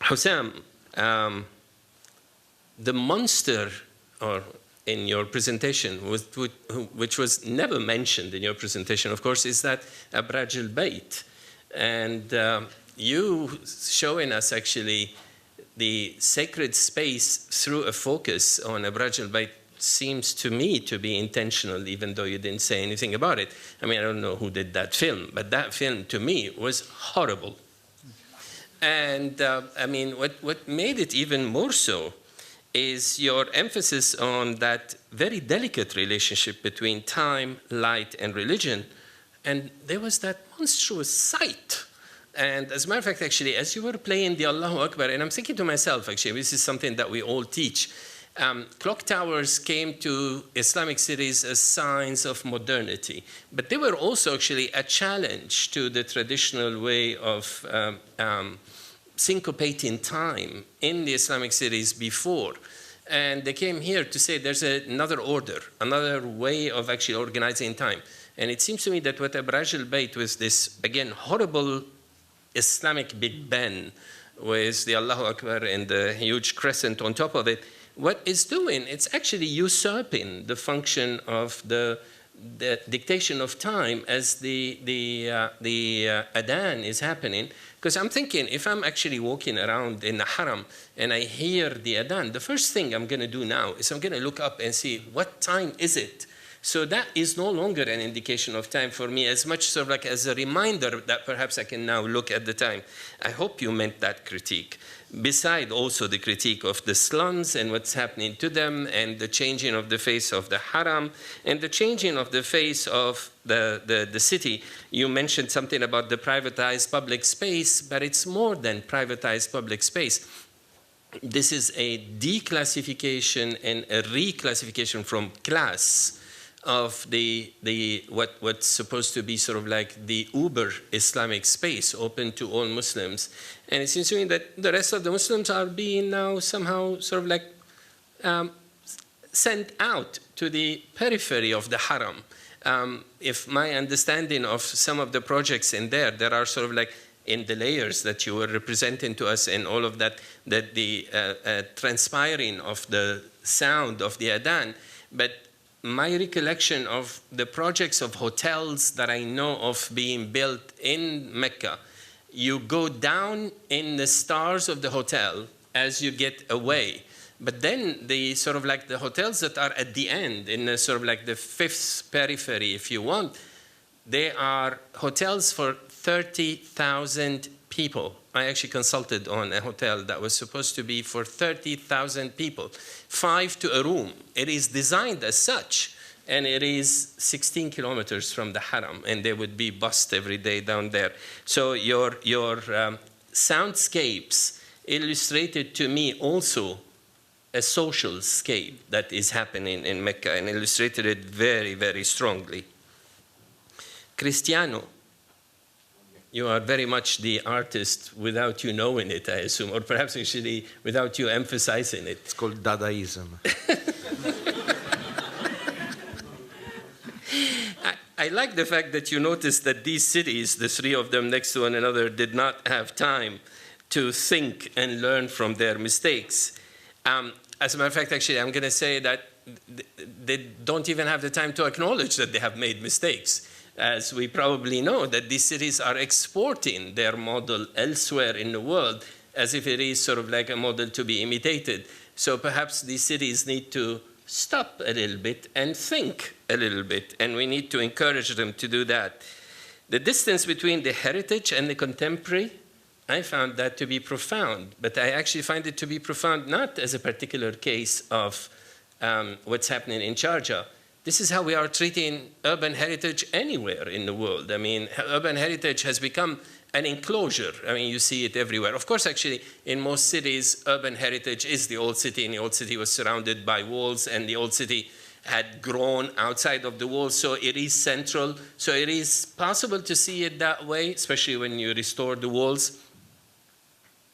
Hossam, the monster in your presentation, which was never mentioned in your presentation, of course, is that Abraj al-Bayt. And you showing us actually the sacred space through a focus on Abraj al-Bayt seems to me to be intentional, even though you didn't say anything about it. I mean, I don't know who did that film, but that film to me was horrible. And I mean, what made it even more so is your emphasis on that very delicate relationship between time, light, and religion. And there was that monstrous sight. And as a matter of fact, actually, as you were playing the Allahu Akbar, and I'm thinking to myself, actually, this is something that we all teach. Clock towers came to Islamic cities as signs of modernity, but they were also actually a challenge to the traditional way of syncopating time in the Islamic cities before. And they came here to say there's another order, another way of actually organizing time. And it seems to me that what Abraj al-Bayt was this, again, horrible Islamic Big Ben with the Allahu Akbar and the huge crescent on top of it, what it's doing, it's actually usurping the function of the dictation of time as the adhan is happening. Because I'm thinking, if I'm actually walking around in the haram and I hear the adhan, the first thing I'm going to do now is I'm going to look up and see what time is it. So that is no longer an indication of time for me, as much sort of like as a reminder that perhaps I can now look at the time. I hope you meant that critique. Beside also the critique of the slums and what's happening to them, and the changing of the face of the haram, and the changing of the face of the city. You mentioned something about the privatized public space, but it's more than privatized public space. This is a declassification and a reclassification from class of what's supposed to be sort of like the uber Islamic space open to all Muslims. And it seems to me that the rest of the Muslims are being now somehow sort of like sent out to the periphery of the haram. If my understanding of some of the projects in there are sort of like in the layers that you were representing to us and all of that, that the transpiring of the sound of the adhan, but my recollection of the projects of hotels that I know of being built in Mecca, you go down in the stars of the hotel as you get away. But then the sort of like the hotels that are at the end, in the sort of like the fifth periphery, if you want, they are hotels for 30,000 people. I actually consulted on a hotel that was supposed to be for 30,000 people, 5 to a room. It is designed as such, and it is 16 kilometers from the haram, and they would be bussed every day down there. So your soundscapes illustrated to me also a social scape that is happening in Mecca, and illustrated it very, very strongly. Cristiano, you are very much the artist without you knowing it, I assume, or perhaps actually without you emphasizing it. It's called Dadaism. I like the fact that you noticed that these cities, the three of them next to one another, did not have time to think and learn from their mistakes. As a matter of fact, actually, I'm going to say that they don't even have the time to acknowledge that they have made mistakes. As we probably know, that these cities are exporting their model elsewhere in the world as if it is sort of like a model to be imitated. So perhaps these cities need to stop a little bit and think a little bit, and we need to encourage them to do that. The distance between the heritage and the contemporary, I found that to be profound, but I actually find it to be profound not as a particular case of what's happening in Sharjah. This is how we are treating urban heritage anywhere in the world. I mean, urban heritage has become an enclosure. I mean, you see it everywhere. Of course, actually, in most cities, urban heritage is the old city, and the old city was surrounded by walls, and the old city had grown outside of the walls, so it is central. So it is possible to see it that way, especially when you restore the walls.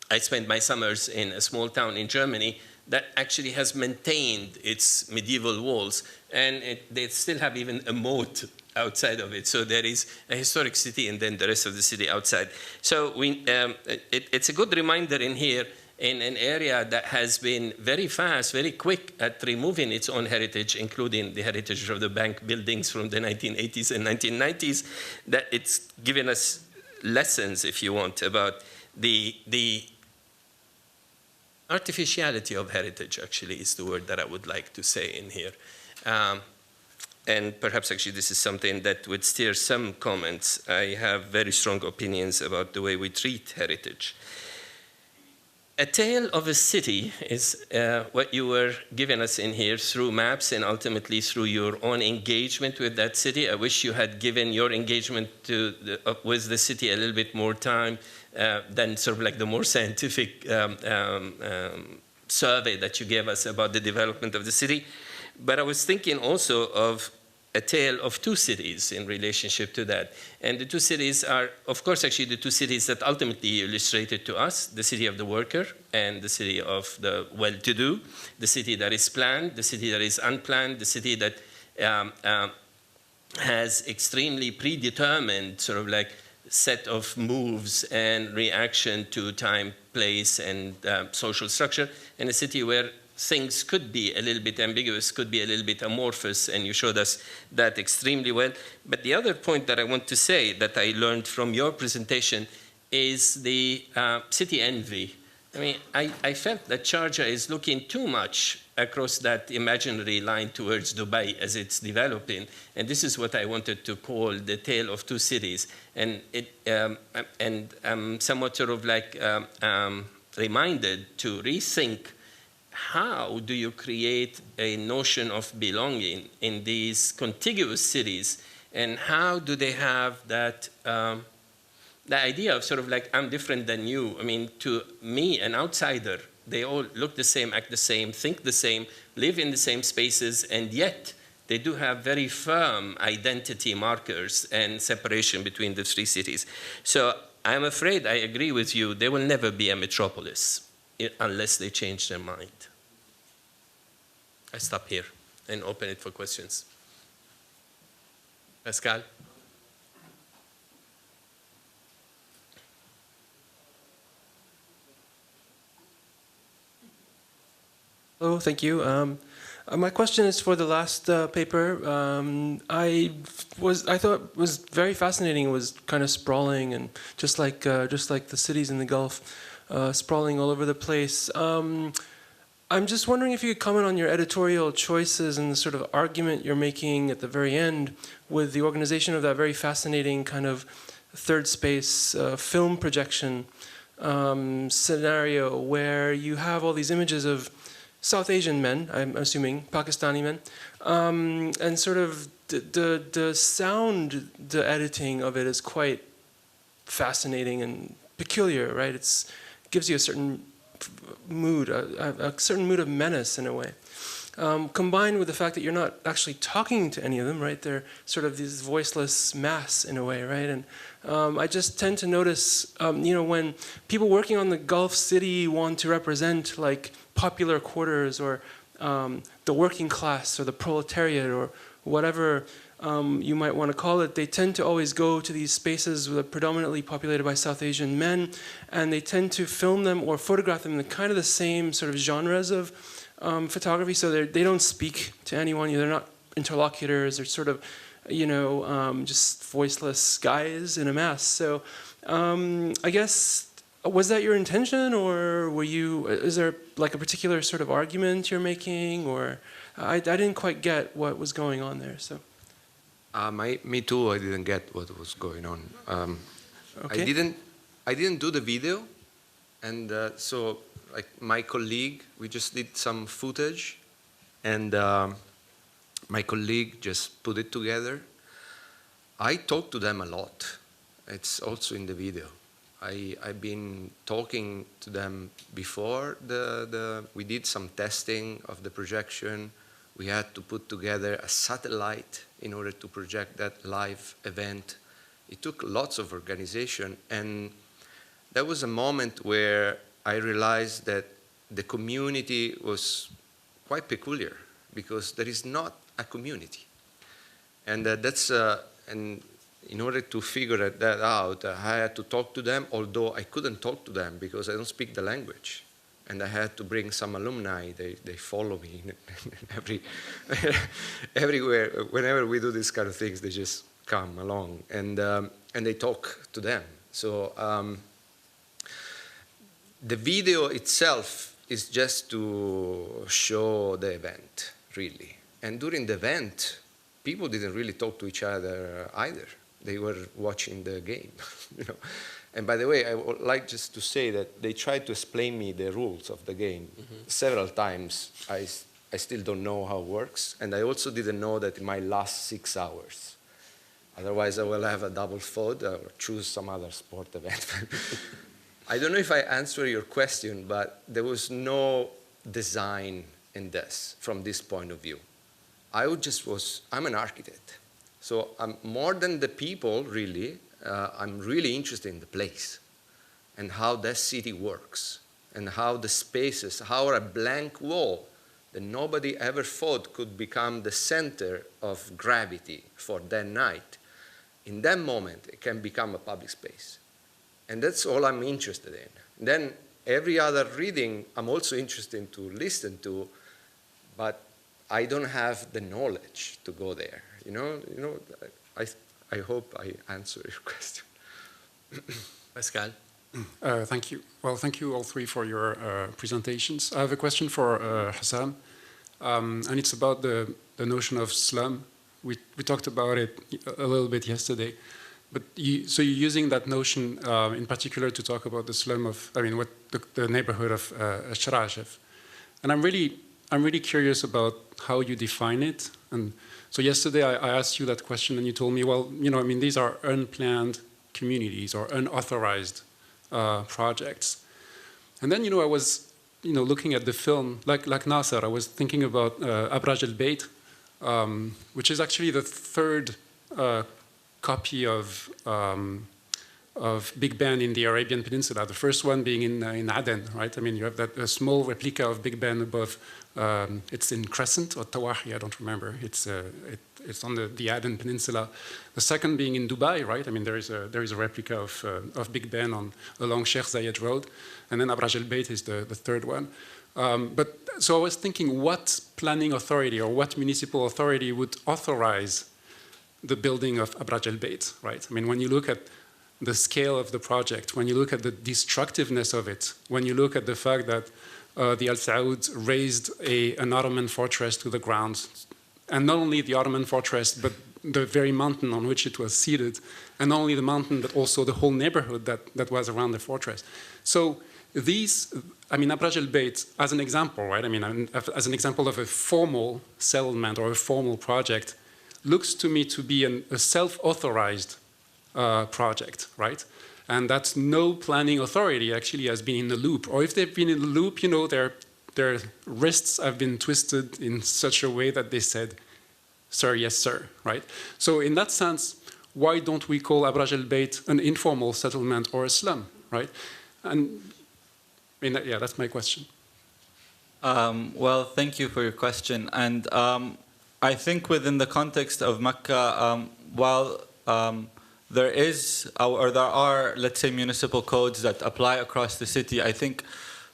I spent my summers in a small town in Germany that actually has maintained its medieval walls, and they still have even a moat outside of it. So there is a historic city and then the rest of the city outside. So it's a good reminder in here, in an area that has been very fast, very quick at removing its own heritage, including the heritage of the bank buildings from the 1980s and 1990s, that it's given us lessons, if you want, about the artificiality of heritage, actually, is the word that I would like to say in here. And perhaps actually this is something that would steer some comments. I have very strong opinions about the way we treat heritage. A tale of a city is what you were giving us in here through maps and ultimately through your own engagement with that city. I wish you had given your engagement with the city a little bit more time than sort of like the more scientific survey that you gave us about the development of the city. But I was thinking also of a tale of two cities in relationship to that. And the two cities are, of course, actually the two cities that ultimately illustrated to us, the city of the worker and the city of the well-to-do, the city that is planned, the city that is unplanned, the city that has extremely predetermined sort of like set of moves and reaction to time, place, and social structure, and a city where things could be a little bit ambiguous, could be a little bit amorphous, and you showed us that extremely well. But the other point that I want to say that I learned from your presentation is the city envy. I mean, I felt that Sharjah is looking too much across that imaginary line towards Dubai as it's developing, and this is what I wanted to call the tale of two cities. And I'm somewhat sort of like reminded to rethink how do you create a notion of belonging in these contiguous cities, and how do they have that the idea of sort of like, I'm different than you. I mean, to me, an outsider, they all look the same, act the same, think the same, live in the same spaces, and yet they do have very firm identity markers and separation between the three cities. So I'm afraid I agree with you, they will never be a metropolis unless they change their mind. I stop here and open it for questions. Pascal? Hello, thank you. My question is for the last paper. I thought was very fascinating. It was kind of sprawling and just like the cities in the Gulf, sprawling all over the place. I'm just wondering if you could comment on your editorial choices and the sort of argument you're making at the very end with the organization of that very fascinating kind of third space film projection scenario where you have all these images of South Asian men, I'm assuming, Pakistani men, and sort of the sound, the editing of it is quite fascinating and peculiar, right? It gives you a certain mood, a certain mood of menace in a way. Combined with the fact that you're not actually talking to any of them, right? They're sort of this voiceless mass in a way, right? And I just tend to notice, when people working on the Gulf City want to represent like popular quarters or the working class or the proletariat or whatever you might want to call it, they tend to always go to these spaces that are predominantly populated by South Asian men, and they tend to film them or photograph them in kind of the same sort of genres of photography. So they don't speak to anyone. They're not interlocutors. They're sort of, just voiceless guys in a mass. So I guess, was that your intention, or is there like a particular sort of argument you're making, or I didn't quite get what was going on there, so. Me too, I didn't get what was going on. Okay. I didn't do the video, and so like my colleague, we just did some footage, and my colleague just put it together. I talked to them a lot. It's also in the video. I've been talking to them before we did some testing of the projection. We had to put together a satellite in order to project that live event. It took lots of organization, and that was a moment where I realized that the community was quite peculiar because there is not a community. And and in order to figure that out, I had to talk to them, although I couldn't talk to them because I don't speak the language. And I had to bring some alumni. They follow me everywhere. Whenever we do these kind of things, they just come along and they talk to them. So the video itself is just to show the event, really. And during the event, people didn't really talk to each other either. They were watching the game, you know. And by the way, I would like just to say that they tried to explain me the rules of the game several times. I still don't know how it works, and I also didn't know that it might last 6 hours. Otherwise, I will have a double fold or choose some other sport event. I don't know if I answer your question, but there was no design in this from this point of view. I'm an architect. So I'm more than the people, really. I'm really interested in the place and how that city works and how the spaces, how a blank wall that nobody ever thought could become the center of gravity for that night. In that moment, it can become a public space. And that's all I'm interested in. Then every other reading, I'm also interested to listen to, but I don't have the knowledge to go there. You know, I hope I answer your question. Pascal. Thank you. Well, thank you all three for your presentations. I have a question for Hossam, and it's about the notion of slum. We talked about it a little bit yesterday, but so you're using that notion in particular to talk about the slum of, the neighborhood of Sharajef. And I'm really curious about how you define it. And so yesterday I asked you that question and you told me, well, these are unplanned communities or unauthorized projects. And then, I was, looking at the film, like Nasser, I was thinking about Abraj al-Bayt, which is actually the third copy of Big Ben in the Arabian Peninsula. The first one being in Aden, right? You have that small replica of Big Ben above. It's in Crescent or Tawahi, I don't remember. It's on the Aden Peninsula. The second being in Dubai, right? There is a replica of Big Ben along Sheikh Zayed Road, and then Abraj al-Bayt is the third one. So I was thinking, what planning authority or what municipal authority would authorize the building of Abraj al-Bayt, right? When you look at the scale of the project, when you look at the destructiveness of it, when you look at the fact that the Al Saud razed an Ottoman fortress to the ground, and not only the Ottoman fortress, but the very mountain on which it was seated, and not only the mountain, but also the whole neighborhood that was around the fortress. So these, Abraj al-Bayt, as an example, right? As an example of a formal settlement or a formal project, looks to me to be a self-authorized project, right? And that no planning authority actually has been in the loop. Or if they've been in the loop, their wrists have been twisted in such a way that they said, sir, yes, sir, right? So in that sense, why don't we call Abraj al-Bayt an informal settlement or a slum, right? And yeah, that's my question. Well, thank you for your question. And I think within the context of Mecca, while there are, let's say, municipal codes that apply across the city, I think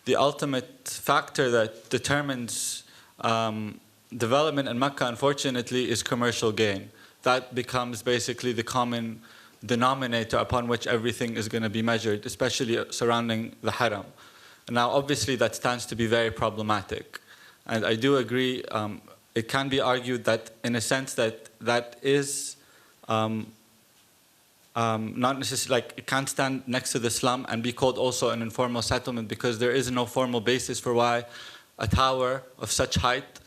the ultimate factor that determines development in Mecca, unfortunately, is commercial gain. That becomes basically the common denominator upon which everything is going to be measured, especially surrounding the Haram. Now, obviously, that stands to be very problematic. And I do agree, it can be argued that, in a sense, that is not necessarily, it can't stand next to the slum and be called also an informal settlement, because there is no formal basis for why a tower of such height,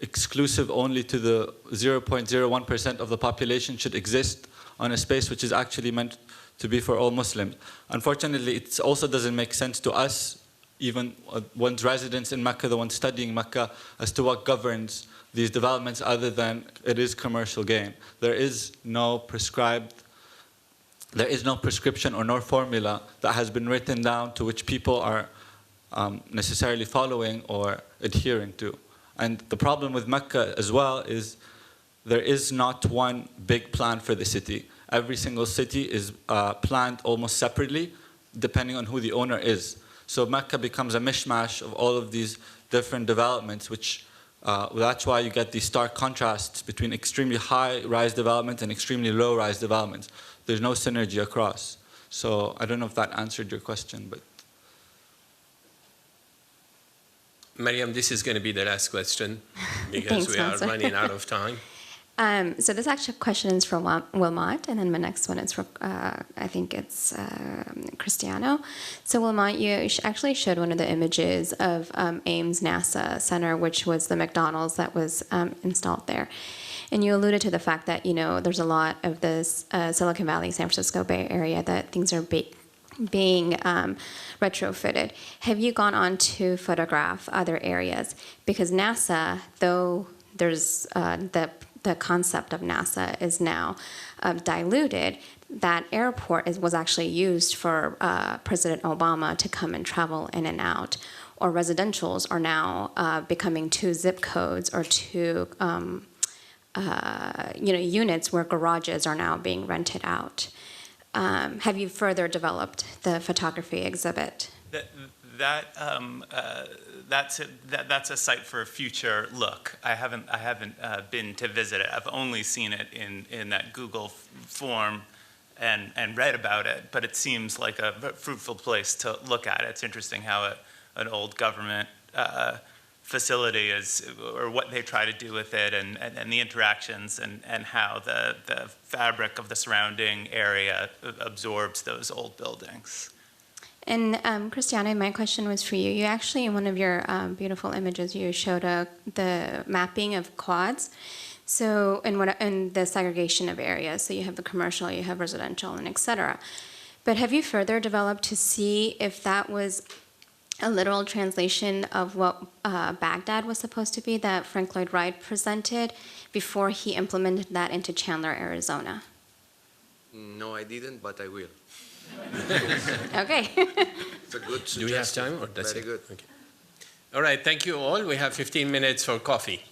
exclusive only to the 0.01% of the population, should exist on a space which is actually meant to be for all Muslims. Unfortunately, it also doesn't make sense to us, even one's residents in Mecca, the ones studying Mecca, as to what governs these developments other than it is commercial gain. There is no prescription or no formula that has been written down to which people are necessarily following or adhering to. And the problem with Mecca as well is there is not one big plan for the city. Every single city is planned almost separately, depending on who the owner is. So Mecca becomes a mishmash of all of these different developments, which that's why you get these stark contrasts between extremely high-rise development and extremely low-rise developments. There's no synergy across. So I don't know if that answered your question, but. Mariam, this is going to be the last question because Thanks, we are Nasser. running out of time. So this actual question is for Wilmot, and then my next one is for, I think it's Cristiano. So Wilmot, you actually showed one of the images of Ames NASA Center, which was the McDonald's that was installed there. And you alluded to the fact that, you know, there's a lot of this Silicon Valley, San Francisco Bay Area that things are being retrofitted. Have you gone on to photograph other areas? Because NASA, though there's the concept of NASA is now diluted, that airport was actually used for President Obama to come and travel in and out. Or residentials are now becoming 2 zip codes or 2 units where garages are now being rented out. Have you further developed the photography exhibit? That's a site for a future look. I haven't been to visit it. I've only seen it in that Google form and read about it. But it seems like a fruitful place to look at. It's interesting how an old government facility is, or what they try to do with it, and the interactions and how the fabric of the surrounding area absorbs those old buildings. And Cristiano, my question was for you. You actually, in one of your beautiful images, you showed the mapping of quads. So, and the segregation of areas. So you have the commercial, you have residential, and et cetera. But have you further developed to see if that was a literal translation of what Baghdad was supposed to be that Frank Lloyd Wright presented before he implemented that into Chandler, Arizona? No, I didn't, but I will. Okay. It's a good suggestion. Do we have time? Or that's Very it? good. Okay. All right, thank you all. We have 15 minutes for coffee.